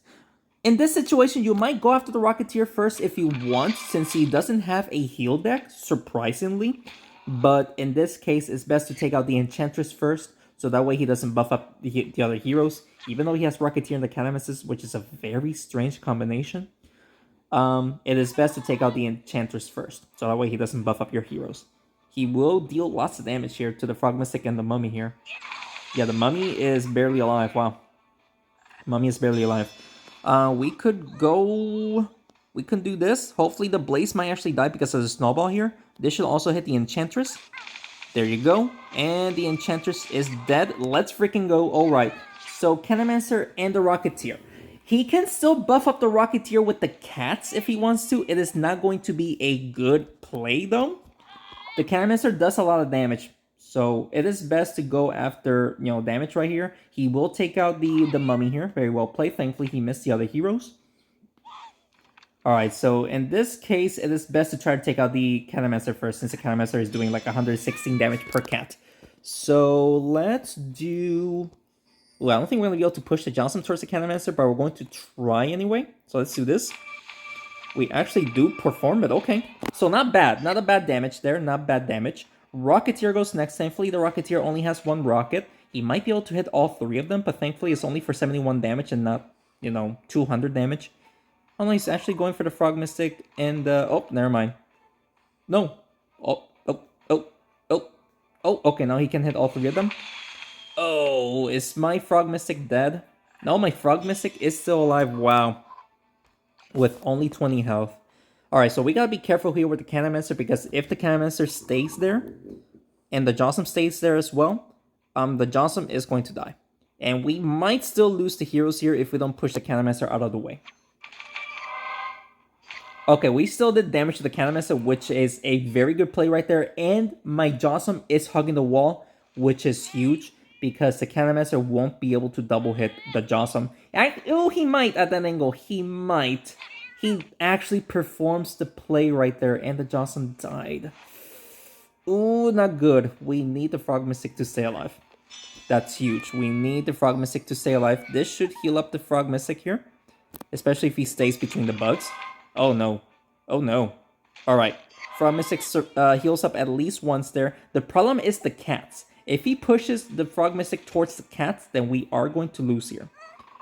In this situation, you might go after the Rocketeer first if you want, since he doesn't have a heal deck, surprisingly. But in this case, it's best to take out the Enchantress first, so that way he doesn't buff up the other heroes. Even though he has Rocketeer and the Catamancer, which is a very strange combination, it is best to take out the Enchantress first, so that way he doesn't buff up your heroes. He will deal lots of damage here to the Frog Mystic and the Mummy here. Yeah, the Mummy is barely alive. Wow. Mummy is barely alive. We could do this. Hopefully the Blaze might actually die because of the Snowball here. This should also hit the Enchantress. There you go. And the Enchantress is dead. Let's freaking go. Alright. So, Catamancer and the Rocketeer. He can still buff up the Rocketeer with the cats if he wants to. It is not going to be a good play, though. The Catamancer does a lot of damage. So, it is best to go after, damage right here. He will take out the Mummy here. Very well played. Thankfully, he missed the other heroes. Alright, so in this case, it is best to try to take out the Catamancer first, since the Catamancer is doing like 116 damage per cat. So, let's do... Well, I don't think we're going to be able to push the Jawsome towards the Catamancer, but we're going to try anyway. So let's do this. We actually do perform it. Okay. So not bad. Not a bad damage there. Not bad damage. Rocketeer goes next. Thankfully, the Rocketeer only has 1 rocket. He might be able to hit all 3 of them, but thankfully it's only for 71 damage and not, 200 damage. Oh no, he's actually going for the Frog Mystic and, oh, never mind. No. Oh, okay, now he can hit all 3 of them. Oh, is my Frog Mystic dead? No, my Frog Mystic is still alive. Wow. With only 20 health. Alright, so we gotta be careful here with the Catamancer, because if the Catamancer stays there, and the Jawsome stays there as well, the Jawsome is going to die. And we might still lose the heroes here if we don't push the Catamancer out of the way. Okay, we still did damage to the Catamancer, which is a very good play right there. And my Jawsome is hugging the wall, which is huge, because the Catamancer won't be able to double hit the Jawsome. Oh, he might at that angle. He might. He actually performs the play right there, and the Jawsome died. Ooh, not good. We need the Frog Mystic to stay alive. That's huge. We need the Frog Mystic to stay alive. This should heal up the Frog Mystic here, especially if he stays between the bugs. Oh no. Oh no. Alright. Frog Mystic heals up at least once there. The problem is the cats. If he pushes the Frog Mystic towards the cats, then we are going to lose here.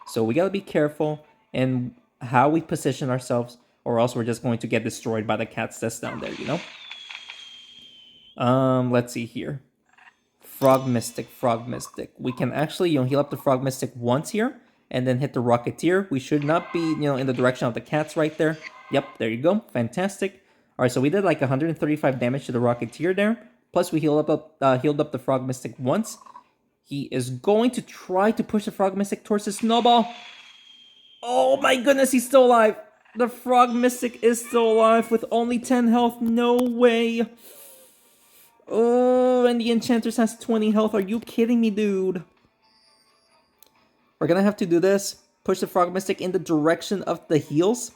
So we gotta be careful in how we position ourselves, or else we're just going to get destroyed by the cats that's down there, Let's see here. Frog Mystic. We can actually, heal up the Frog Mystic once here, and then hit the Rocketeer. We should not be, in the direction of the cats right there. Yep, there you go. Fantastic. All right, so we did like 135 damage to the Rocketeer there. Plus, we healed up the Frog Mystic once. He is going to try to push the Frog Mystic towards the Snowball. Oh my goodness, he's still alive. The Frog Mystic is still alive with only 10 health. No way. Oh, and the Enchantress has 20 health. Are you kidding me, dude? We're gonna have to do this. Push the Frog Mystic in the direction of the heals.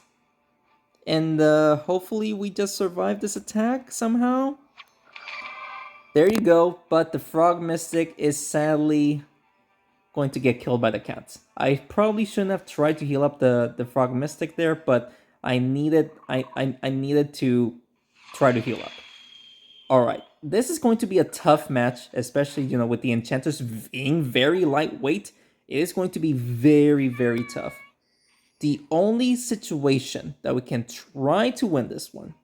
And hopefully we just survive this attack somehow. There you go. But the Frog Mystic is sadly going to get killed by the cats. I probably shouldn't have tried to heal up the Frog Mystic there, but I needed to try to heal up. Alright, this is going to be a tough match, especially, with the Enchanters being very lightweight. It is going to be very, very tough. The only situation that we can try to win this one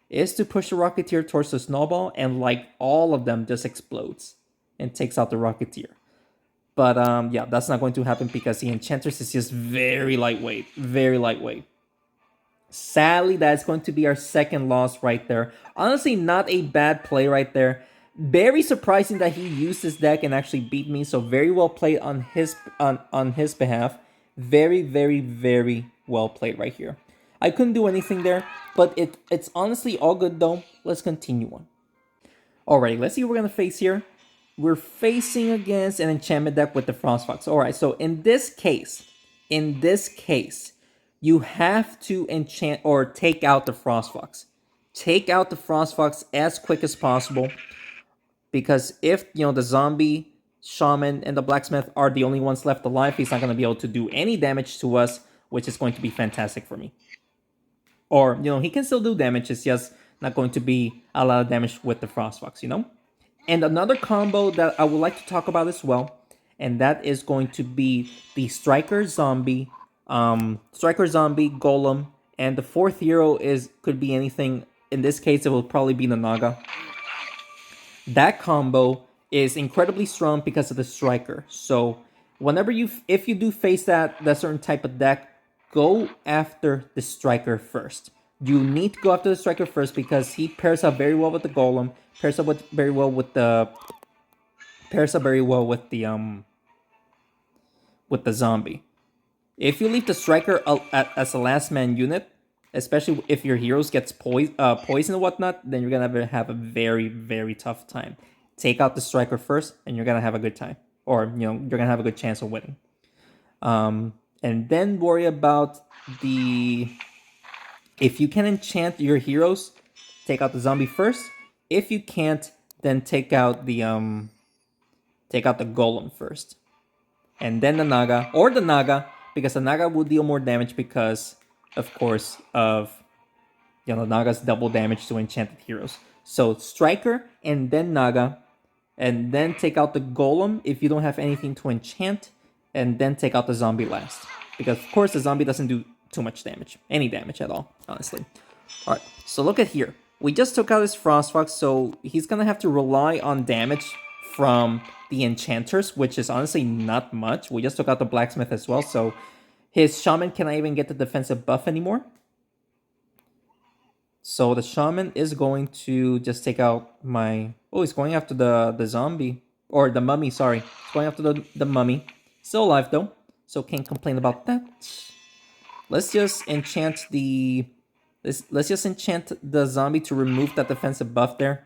is to push the Rocketeer towards the Snowball, and like all of them just explodes and takes out the Rocketeer. But yeah, that's not going to happen because the Enchantress is just very lightweight. Very lightweight. Sadly, that's going to be our second loss right there. Honestly, not a bad play right there. Very surprising that he used his deck and actually beat me. So very well played on his behalf. Very, very, very well played right here. I couldn't do anything there, but it's honestly all good though. Let's continue on. Alright, let's see what we're going to face here. We're facing against an enchantment deck with the Frostfox. Alright, so in this case, you have to enchant or take out the Frostfox. Take out the Frostfox as quick as possible. Because if, the zombie, Shaman, and the blacksmith are the only ones left alive, he's not going to be able to do any damage to us, which is going to be fantastic for me. Or, he can still do damage, it's just not going to be a lot of damage with the Frostfox, And another combo that I would like to talk about as well, and that is going to be the Striker Zombie, Golem, and the fourth hero could be anything. In this case, it will probably be the Naga. That combo is incredibly strong because of the Striker. So whenever if you do face that certain type of deck, go after the Striker first. You need to go after the Striker first because he pairs up very well with the Golem, pairs up very well with the zombie. If you leave the Striker as a last man unit, especially if your heroes gets poison and whatnot, then you're gonna have a very, very tough time. Take out the Striker first, and you're gonna have a good time, or you're gonna have a good chance of winning. And then worry about if you can enchant your heroes, take out the zombie first. If you can't, then take out the Golem first, and then the Naga, because the Naga will deal more damage because, of course, of Naga's double damage to enchanted heroes. So Striker and then Naga, and then take out the Golem if you don't have anything to enchant, and then take out the zombie last. Because of course the zombie doesn't do too much damage, any damage at all, honestly. Alright, so look at here. We just took out his Frostfox, so he's gonna have to rely on damage from the Enchanters, which is honestly not much. We just took out the Blacksmith as well, so his Shaman cannot even get the defensive buff anymore. So the Shaman is going to just take out my... Oh, he's going after the zombie. Or the mummy, sorry. He's going after the mummy. Still alive, though. So can't complain about that. Let's just enchant the... Let's just enchant the zombie to remove that defensive buff there.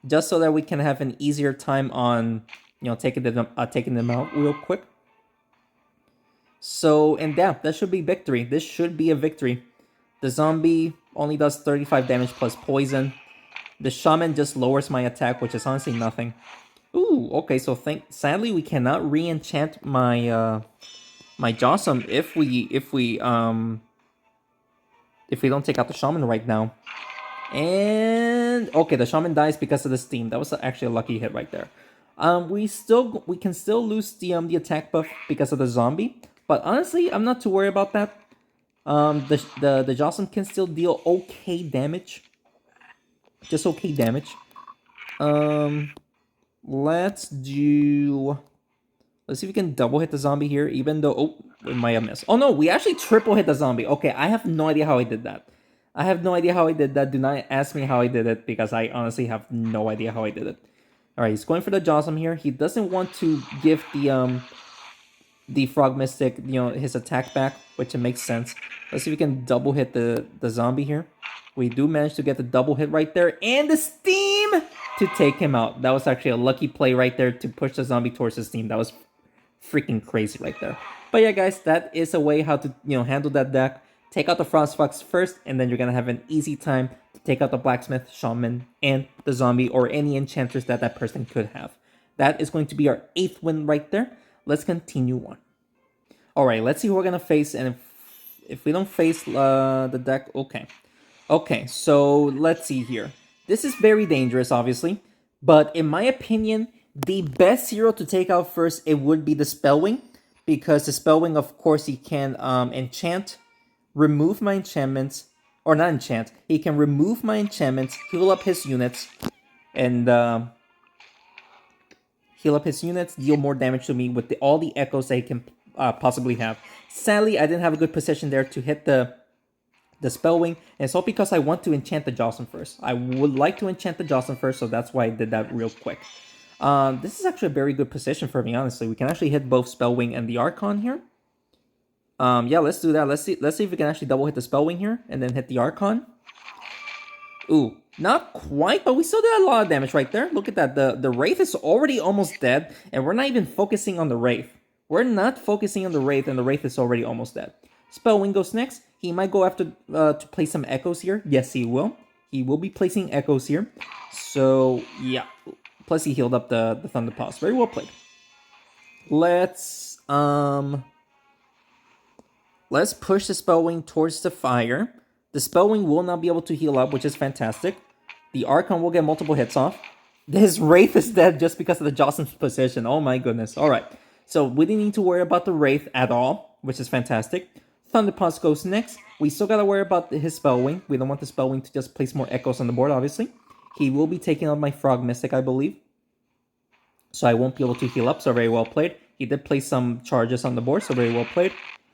Just so that we can have an easier time on, taking them out real quick. So, and yeah, that should be victory. This should be a victory. The zombie only does 35 damage plus poison. The Shaman just lowers my attack, which is honestly nothing. Ooh, okay, so sadly we cannot re-enchant my my Jossum if we don't take out the Shaman right now. And okay, the Shaman dies because of the steam. That was actually a lucky hit right there. We can still lose the attack buff because of the zombie, but honestly, I'm not too worried about that. The Jocelyn can still deal okay damage, just okay damage. Let's do Let's see if we can double hit the zombie here, even though... Oh, we might have missed. Oh no, we actually triple hit the zombie. Okay, I have no idea how I did that. I have no idea how I did that. Do not ask me how I did it, because I honestly have no idea how I did it. Alright, he's going for the Jawsome here. He doesn't want to give the Frog Mystic, his attack back, which it makes sense. Let's see if we can double hit the zombie here. We do manage to get the double hit right there, and the steam to take him out. That was actually a lucky play right there to push the zombie towards the steam. That was freaking crazy right there. But yeah, guys, that is a way how to handle that deck. Take out the Frost Fox first, and then you're gonna have an easy time to take out the Blacksmith, Shaman, and the zombie, or any enchanters that that person could have. That is going to be our 8th win right there. Let's continue on. Alright, let's see who we're gonna face, and if we don't face the deck, okay. Okay, so let's see here. This is very dangerous, obviously, but in my opinion, the best hero to take out first, it would be the Spellwing, because the Spellwing, of course, he can enchant, remove my enchantments, or not enchant, he can remove my enchantments, heal up his units, and deal more damage to me with all the echoes that he can possibly have. Sadly, I didn't have a good position there to hit the Spellwing, and it's all because I want to enchant the Jawsome first. I would like to enchant the Jawsome first, so that's why I did that real quick. This is actually a very good position for me, honestly. We can actually hit both Spellwing and the Archon here. Yeah, let's do that. Let's see if we can actually double hit the Spellwing here, and then hit the Archon. Ooh, not quite, but we still did a lot of damage right there. Look at that. The Wraith is already almost dead, and we're not even focusing on the Wraith. We're not focusing on the Wraith, and the Wraith is already almost dead. Spellwing goes next. He might go after to play some echoes here. Yes, he will. He will be placing echoes here. So, yeah. Plus, he healed up the Thunder Paws. Very well played. Let's push the Spellwing towards the fire. The Spellwing will not be able to heal up, which is fantastic. The Archon will get multiple hits off. His Wraith is dead just because of the Jawsome's position. Oh my goodness. Alright. So, we didn't need to worry about the Wraith at all, which is fantastic. Thunderpaws goes next. We still gotta worry about his Spellwing. We don't want the Spellwing to just place more echoes on the board, obviously. He will be taking out my Frog Mystic, I believe. So I won't be able to heal up, so very well played. He did place some charges on the board, so very well played.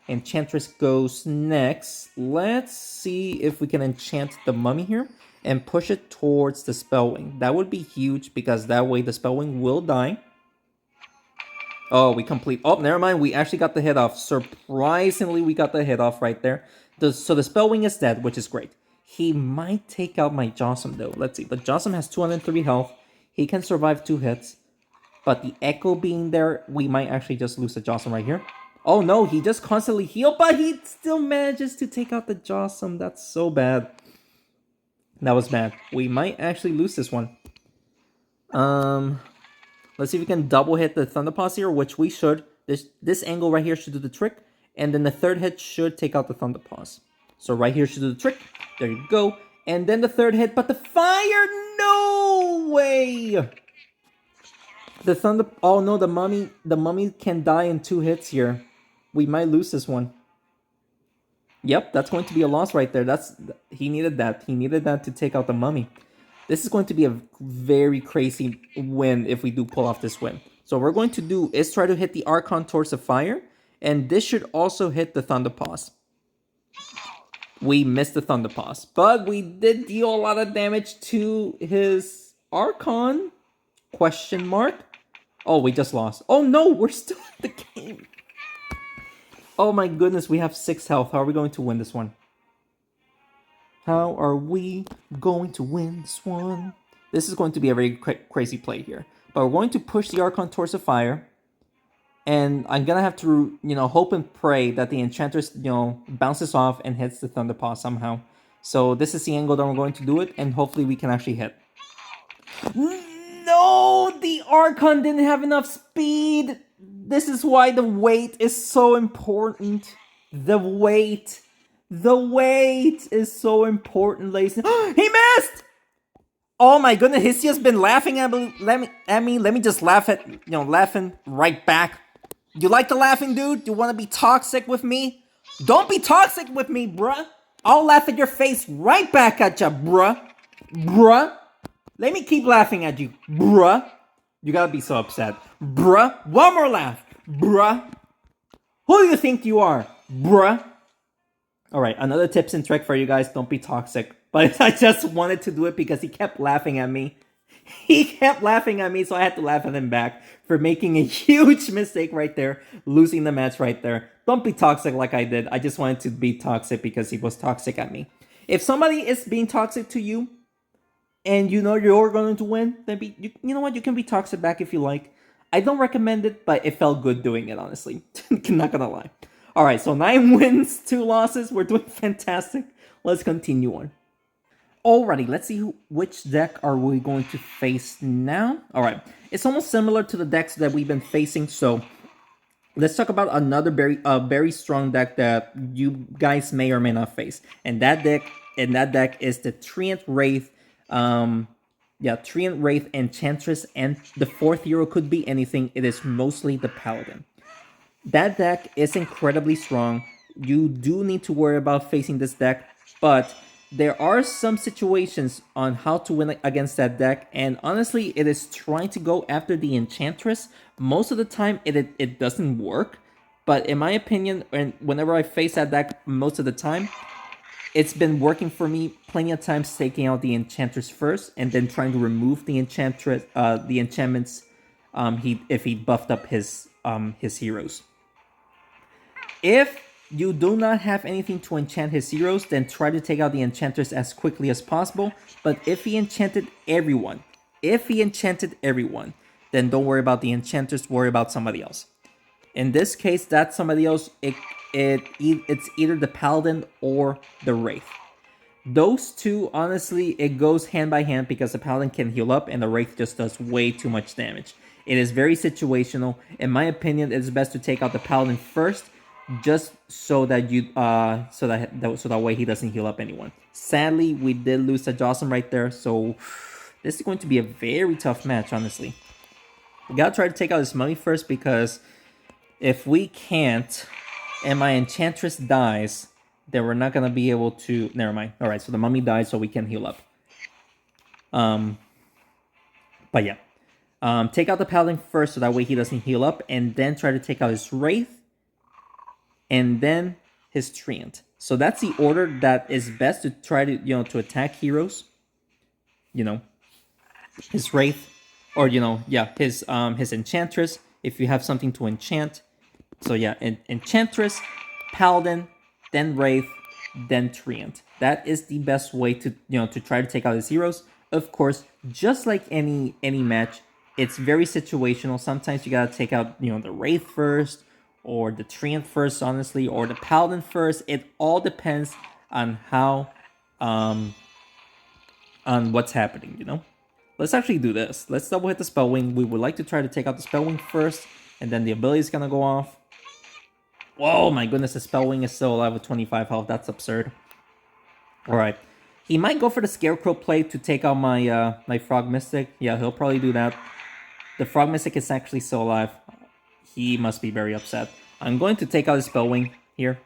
Enchantress goes next. Let's see if we can enchant the Mummy here and push it towards the Spellwing. That would be huge, because that way the Spellwing will die. Oh, we complete... Oh, never mind. We actually got the hit off. Surprisingly, we got the hit off right there. So the Spellwing is dead, which is great. He might take out my Jawsome, though. Let's see. The Jawsome has 203 health. He can survive 2 hits. But the Echo being there, we might actually just lose the Jawsome right here. Oh, no. He just constantly healed, but he still manages to take out the Jawsome. That's so bad. That was bad. We might actually lose this one. Let's see if we can double hit the Thunderpaws here, which we should. This angle right here should do the trick. And then the third hit should take out the Thunderpaws. So right here should do the trick. There you go. And then the third hit, but the fire! No way! The Thunder... Oh no, the Mummy can die in 2 hits here. We might lose this one. Yep, that's going to be a loss right there. He needed that. He needed that to take out the Mummy. This is going to be a very crazy win if we do pull off this win. So what we're going to do is try to hit the Archon towards the fire. And this should also hit the Thunderpaws. We missed the Thunderpaws. But we did deal a lot of damage to his Archon. Question mark. Oh, we just lost. Oh no, we're still in the game. Oh my goodness, we have 6 health. How are we going to win this one? How are we going to win this one? This is going to be a very crazy play here. But we're going to push the Archon towards the fire. And I'm going to have to, hope and pray that the Enchantress, bounces off and hits the Thunderpaw somehow. So this is the angle that we're going to do it. And hopefully we can actually hit. No! The Archon didn't have enough speed! This is why the weight is so important. The weight is so important, ladies. He missed! Oh my goodness, he's just been laughing at me. Let me just laugh at, laughing right back. You like the laughing, dude? You want to be toxic with me? Don't be toxic with me, bruh. I'll laugh at your face right back at ya, bruh. Bruh. Let me keep laughing at you, bruh. You gotta be so upset. Bruh. One more laugh. Bruh. Who do you think you are? Bruh. Alright, another tips and trick for you guys. Don't be toxic. But I just wanted to do it because he kept laughing at me. He kept laughing at me, so I had to laugh at him back for making a huge mistake right there, losing the match right there. Don't be toxic like I did. I just wanted to be toxic because he was toxic at me. If somebody is being toxic to you, and you know you're going to win, then you know what? You can be toxic back if you like. I don't recommend it, but it felt good doing it, honestly. Not gonna lie. Alright, so 9 wins, 2 losses. We're doing fantastic. Let's continue on. Alrighty, let's see which deck are we going to face now. Alright, it's almost similar to the decks that we've been facing, so let's talk about another very strong deck that you guys may or may not face. And that deck is the Triant Wraith. Triant Wraith Enchantress, and the 4th hero could be anything. It is mostly the Paladin. That deck is incredibly strong. You do need to worry about facing this deck, but there are some situations on how to win against that deck, and honestly, it is trying to go after the Enchantress. Most of the time, it doesn't work, but in my opinion, and whenever I face that deck most of the time, it's been working for me plenty of times, taking out the Enchantress first, and then trying to remove the Enchantress, the enchantments, if he buffed up his heroes. If you do not have anything to enchant his heroes, then try to take out the Enchantress as quickly as possible. But if he enchanted everyone, then don't worry about the Enchantress, worry about somebody else. In this case, that somebody else, it's either the Paladin or the Wraith. Those two, honestly, it goes hand by hand because the Paladin can heal up and the Wraith just does way too much damage. It is very situational. In my opinion, it is best to take out the Paladin first, just so that so that way he doesn't heal up anyone. Sadly, we did lose Najmulhossain right there, so this is going to be a very tough match, honestly. We gotta try to take out this mummy first, because if we can't, and my Enchantress dies, then we're not gonna be able to... Never mind. Alright, so the mummy dies, so we can heal up. But yeah. Take out the Paladin first, so that way he doesn't heal up, and then try to take out his Wraith, and then his Triant. So that's the order that is best to try to, to attack heroes. His Wraith, or, his Enchantress, if you have something to enchant. So yeah, Enchantress, Paladin, then Wraith, then Triant. That is the best way to, to try to take out his heroes. Of course, just like any match, it's very situational. Sometimes you gotta take out, the Wraith first, or the Triant first, honestly, or the Paladin first. It all depends on how, on what's happening, Let's actually do this. Let's double hit the Spellwing. We would like to try to take out the Spellwing first, and then the ability is gonna go off. Whoa, my goodness, the Spellwing is still alive with 25 health. That's absurd. Alright. He might go for the Scarecrow play to take out my my Frog Mystic. Yeah, he'll probably do that. The Frog Mystic is actually still alive. He must be very upset. I'm going to take out the Spellwing here.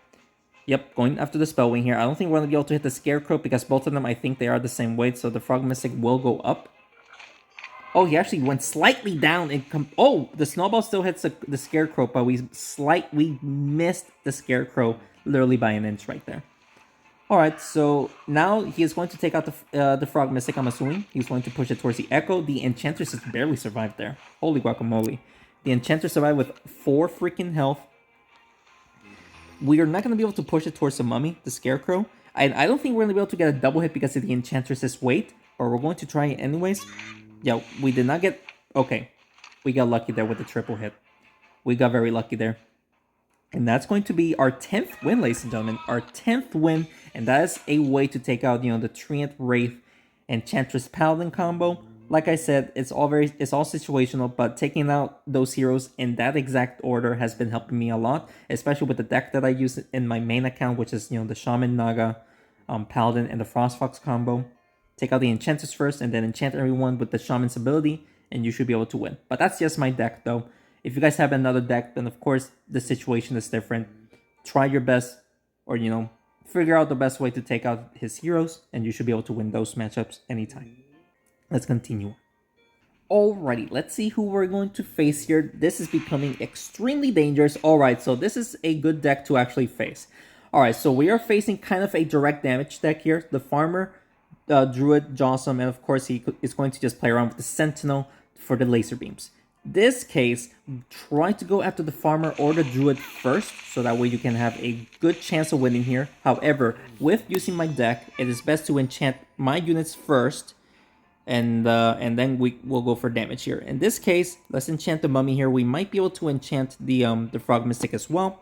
Yep, going after the Spellwing here. I don't think we're going to be able to hit the Scarecrow because both of them, I think they are the same weight. So the Frog Mystic will go up. Oh, he actually went slightly down. Oh, the Snowball still hits the Scarecrow, but we missed the Scarecrow literally by an inch right there. Alright, so now he is going to take out the Frog Mystic, I'm assuming. He's going to push it towards the Echo. The Enchantress has barely survived there. Holy guacamole. The Enchantress survived with 4 freaking health. We are not going to be able to push it towards the Mummy, the Scarecrow. I don't think we're going to be able to get a double hit because of the Enchantress's weight, but we're going to try it anyways. Yeah, we did not get... Okay, we got lucky there with the triple hit. We got very lucky there. And that's going to be our 10th win, ladies and gentlemen. Our 10th win, and that is a way to take out, the Triant Wraith Enchantress Paladin combo. Like I said, it's all situational, but taking out those heroes in that exact order has been helping me a lot, especially with the deck that I use in my main account, which is, the Shaman, Naga, Paladin, and the Frost Fox combo. Take out the Enchantress first, and then enchant everyone with the Shaman's ability, and you should be able to win. But that's just my deck, though. If you guys have another deck, then of course the situation is different. Try your best, or figure out the best way to take out his heroes, and you should be able to win those matchups anytime. Let's continue. Alrighty, let's see who we're going to face here. This is becoming extremely dangerous. Alright, so this is a good deck to actually face. Alright, so we are facing kind of a direct damage deck here. The Farmer, Druid, Jossum, and of course he is going to just play around with the Sentinel for the laser beams. This case, try to go after the Farmer or the Druid first, so that way you can have a good chance of winning here. However, with using my deck, it is best to enchant my units first, and then we'll go for damage here. In this case, let's enchant the Mummy here. We might be able to enchant the Frog Mystic as well.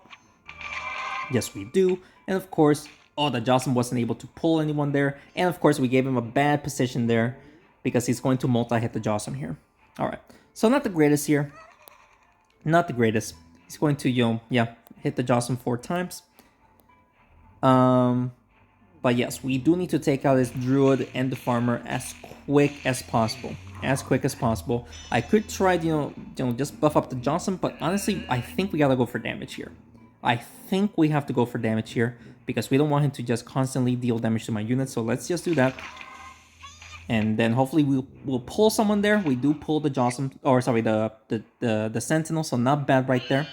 Yes, we do. And of course, oh, the Jossum wasn't able to pull anyone there. And of course, we gave him a bad position there because he's going to multi-hit the Jossum here. All right, so not the greatest here. Not the greatest. He's going to, hit the Jossum 4 times. But yes, we do need to take out this Druid and the Farmer as quick as possible. As quick as possible. I could try, just buff up the Jossum, but honestly, I think we gotta go for damage here. I think we have to go for damage here because we don't want him to just constantly deal damage to my units. So let's just do that. And then hopefully we'll pull someone there. We do pull the Jossum, or sorry, the Sentinel, so not bad right there.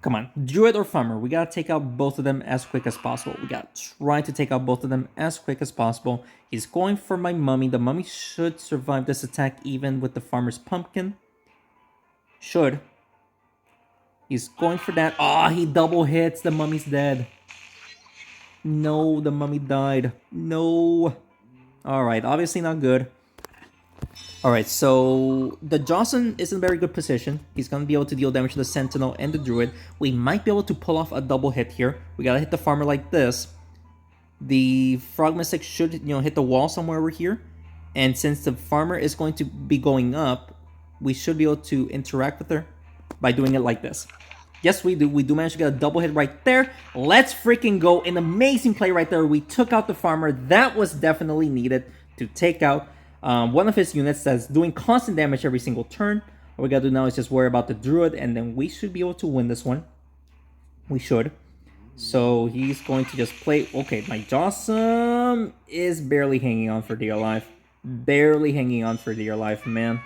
Come on, Druid or Farmer, we gotta take out both of them as quick as possible. We gotta try to take out both of them as quick as possible. He's going for my Mummy. The Mummy should survive this attack even with the Farmer's Pumpkin. Should. He's going for that. Ah, he double hits. The Mummy's dead. No, the Mummy died. No. Alright, obviously not good. Alright, so the Jossum is in a very good position. He's going to be able to deal damage to the Sentinel and the Druid. We might be able to pull off a double hit here. We gotta hit the Farmer like this. The Frog Mystic should, hit the wall somewhere over here. And since the Farmer is going to be going up, we should be able to interact with her by doing it like this. Yes, we do. We do manage to get a double hit right there. Let's freaking go. An amazing play right there. We took out the Farmer. That was definitely needed to take out one of his units that's doing constant damage every single turn. All we gotta do now is just worry about the Druid, and then we should be able to win this one. We should. So he's going to just play. Okay, my Jossum is barely hanging on for dear life. Barely hanging on for dear life, man.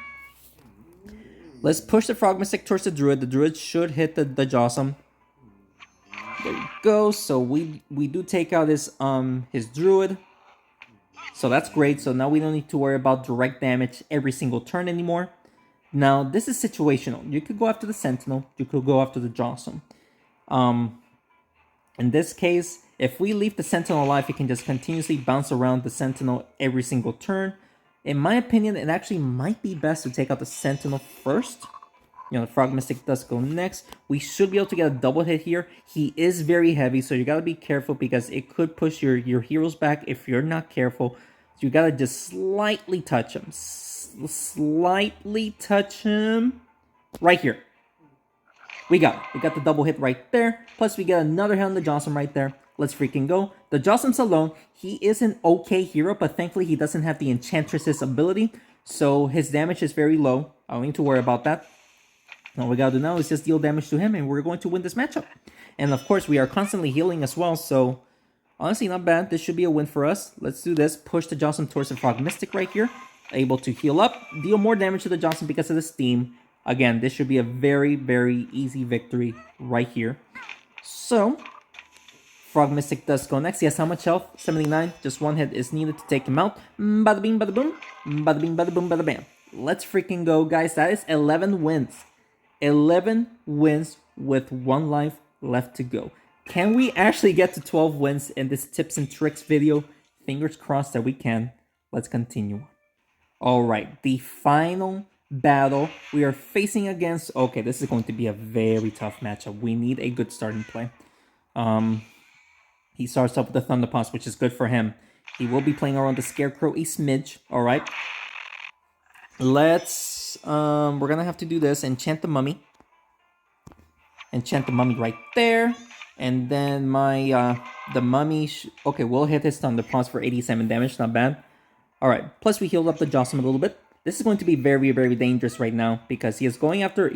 Let's push the Frog Mystic towards the Druid. The Druid should hit the Jossum. There we go. So we do take out his Druid. So that's great. So now we don't need to worry about direct damage every single turn anymore. Now, this is situational. You could go after the Sentinel. You could go after the Jossum. In this case, if we leave the Sentinel alive, it can just continuously bounce around the Sentinel every single turn. In my opinion, it actually might be best to take out the Sentinel first. The Frog Mystic does go next. We should be able to get a double hit here. He is very heavy, so you gotta be careful because it could push your heroes back if you're not careful. So you gotta just slightly touch him. Slightly touch him. Right here. We got it. We got the double hit right there. Plus we get another hit on the Jossum right there. Let's freaking go. The Jossum's alone. He is an okay hero, but thankfully he doesn't have the Enchantress's ability. So his damage is very low. I don't need to worry about that. All we gotta do now is just deal damage to him, and we're going to win this matchup. And of course, we are constantly healing as well, so honestly, not bad. This should be a win for us. Let's do this. Push the Jossum towards the Frog Mystic right here. Able to heal up, deal more damage to the Jossum because of the steam. Again, this should be a very, very easy victory right here. So, Frog Mystic does go next. He has how much health? 79. Just one hit is needed to take him out. Bada bing, bada boom. Bada bing, bada boom, bada bam. Let's freaking go, guys. That is 11 wins. 11 wins with 1 life left to go. Can we actually get to 12 wins in this tips and tricks video? Fingers crossed that we can. Let's continue. Alright, the final battle we are facing against... Okay, this is going to be a very tough matchup. We need a good starting play. He starts up with the Thunderpulse, which is good for him. He will be playing around the Scarecrow a smidge. Alright. Let's... we're gonna have to do this. Enchant the Mummy. Enchant the Mummy right there. And then the Mummy... Okay, we'll hit his Thunderpulse for 87 damage. Not bad. Alright, plus we healed up the Jossum a little bit. This is going to be very, very dangerous right now because he is going after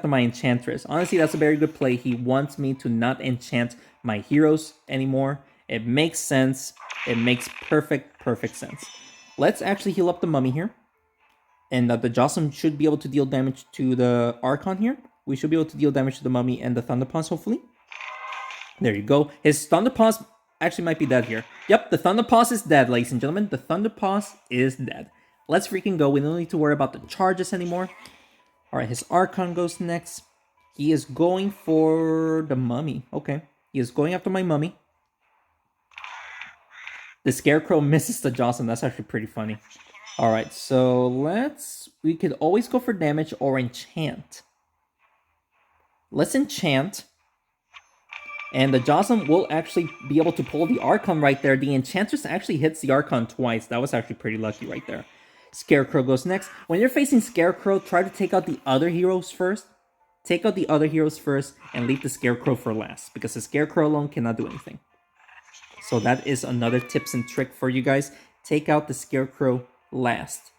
my Enchantress. Honestly, that's a very good play. He wants me to not enchant my heroes anymore. It makes sense. It makes perfect sense. Let's actually heal up the Mummy here. And the Jocelyn should be able to deal damage to the Archon here. We should be able to deal damage to the Mummy and the Thunderpaws, hopefully. There you go. His Thunderpaws actually might be dead here. Yep, the Thunderpaws is dead, ladies and gentlemen. The Thunderpaws is dead. Let's freaking go. We don't need to worry about the charges anymore. Alright, his Archon goes next. He is going for the Mummy. Okay. He is going after my Mummy. The Scarecrow misses the Jocelyn. That's actually pretty funny. Alright, so we could always go for damage or enchant. Let's enchant. And the Jocelyn will actually be able to pull the Archon right there. The Enchantress actually hits the Archon twice. That was actually pretty lucky right there. Scarecrow goes next. When you're facing Scarecrow, try to take out the other heroes first. Take out the other heroes first and leave the Scarecrow for last, because the Scarecrow alone cannot do anything. So that is another tips and trick for you guys. Take out the Scarecrow last.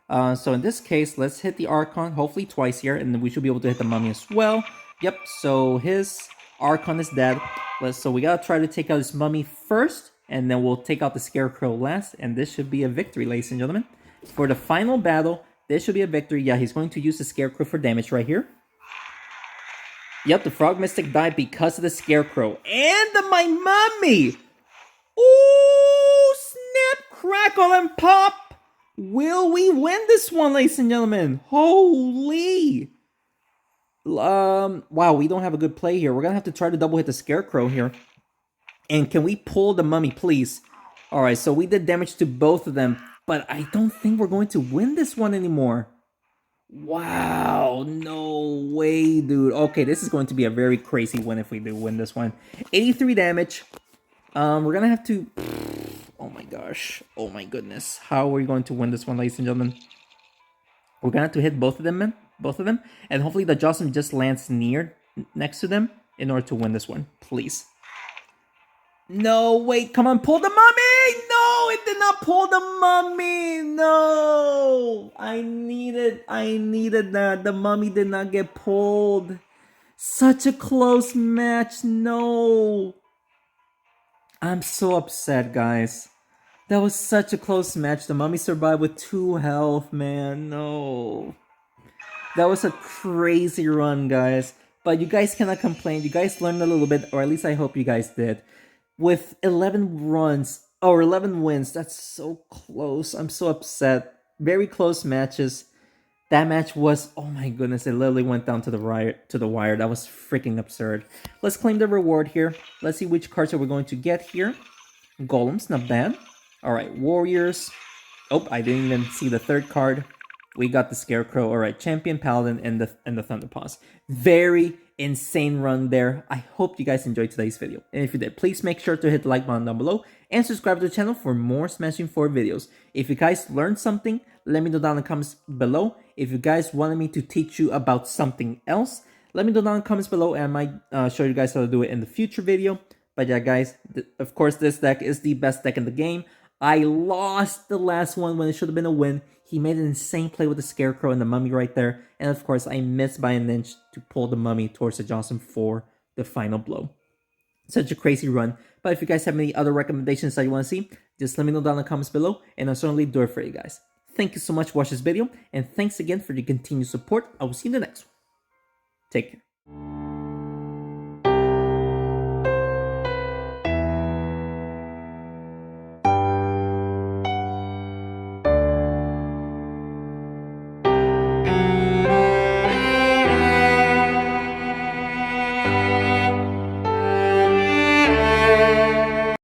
So in this case, let's hit the Archon, hopefully twice here, and then we should be able to hit the Mummy as well. Yep, so his Archon is dead. So we gotta try to take out his Mummy first, and then we'll take out the Scarecrow last, and this should be a victory, ladies and gentlemen. For the final battle, this should be a victory. Yeah, he's going to use the Scarecrow for damage right here. Yep, the Frog Mystic died because of the Scarecrow. And my Mummy! Ooh, snap, crackle, and pop! Will we win this one, ladies and gentlemen? Holy! Wow, we don't have a good play here. We're gonna have to try to double hit the Scarecrow here. And can we pull the Mummy, please? Alright, so we did damage to both of them, but I don't think we're going to win this one anymore. Wow, no way, dude. Okay, this is going to be a very crazy win if we do win this one. 83 damage. We're gonna have to... Oh my gosh. Oh my goodness. How are we going to win this one, ladies and gentlemen? We're gonna have to hit both of them, man. Both of them. And hopefully the Jocelyn just lands next to them in order to win this one. Please. No, wait, come on, pull the Mummy! No, it did not pull the Mummy! No! I needed that. The Mummy did not get pulled. Such a close match, no! I'm so upset, guys. That was such a close match. The Mummy survived with 2 health, man, no. That was a crazy run, guys. But you guys cannot complain. You guys learned a little bit, or at least I hope you guys did. With 11 runs, or 11 wins, that's so close. I'm so upset. Very close matches. That match was, oh my goodness, it literally went down to the wire. That was freaking absurd. Let's claim the reward here. Let's see which cards are we going to get here. Golems, not bad. Alright, Warriors. Oh, I didn't even see the third card. We got the Scarecrow. Alright, Champion, Paladin, and the Thunderpaws. Very insane run there. I hope you guys enjoyed today's video. And if you did, please make sure to hit the like button down below and subscribe to the channel for more Smashing 4 videos. If you guys learned something, let me know down in the comments below. If you guys wanted me to teach you about something else, let me know down in the comments below, and I might show you guys how to do it in the future video. But yeah, guys, of course, this deck is the best deck in the game. I lost the last one when it should have been a win. He made an insane play with the Scarecrow and the Mummy right there. And of course, I missed by an inch to pull the Mummy towards the Jocelyn for the final blow. Such a crazy run. But if you guys have any other recommendations that you want to see, just let me know down in the comments below, and I'll certainly do it for you guys. Thank you so much for watching this video, and thanks again for your continued support. I will see you in the next one. Take care.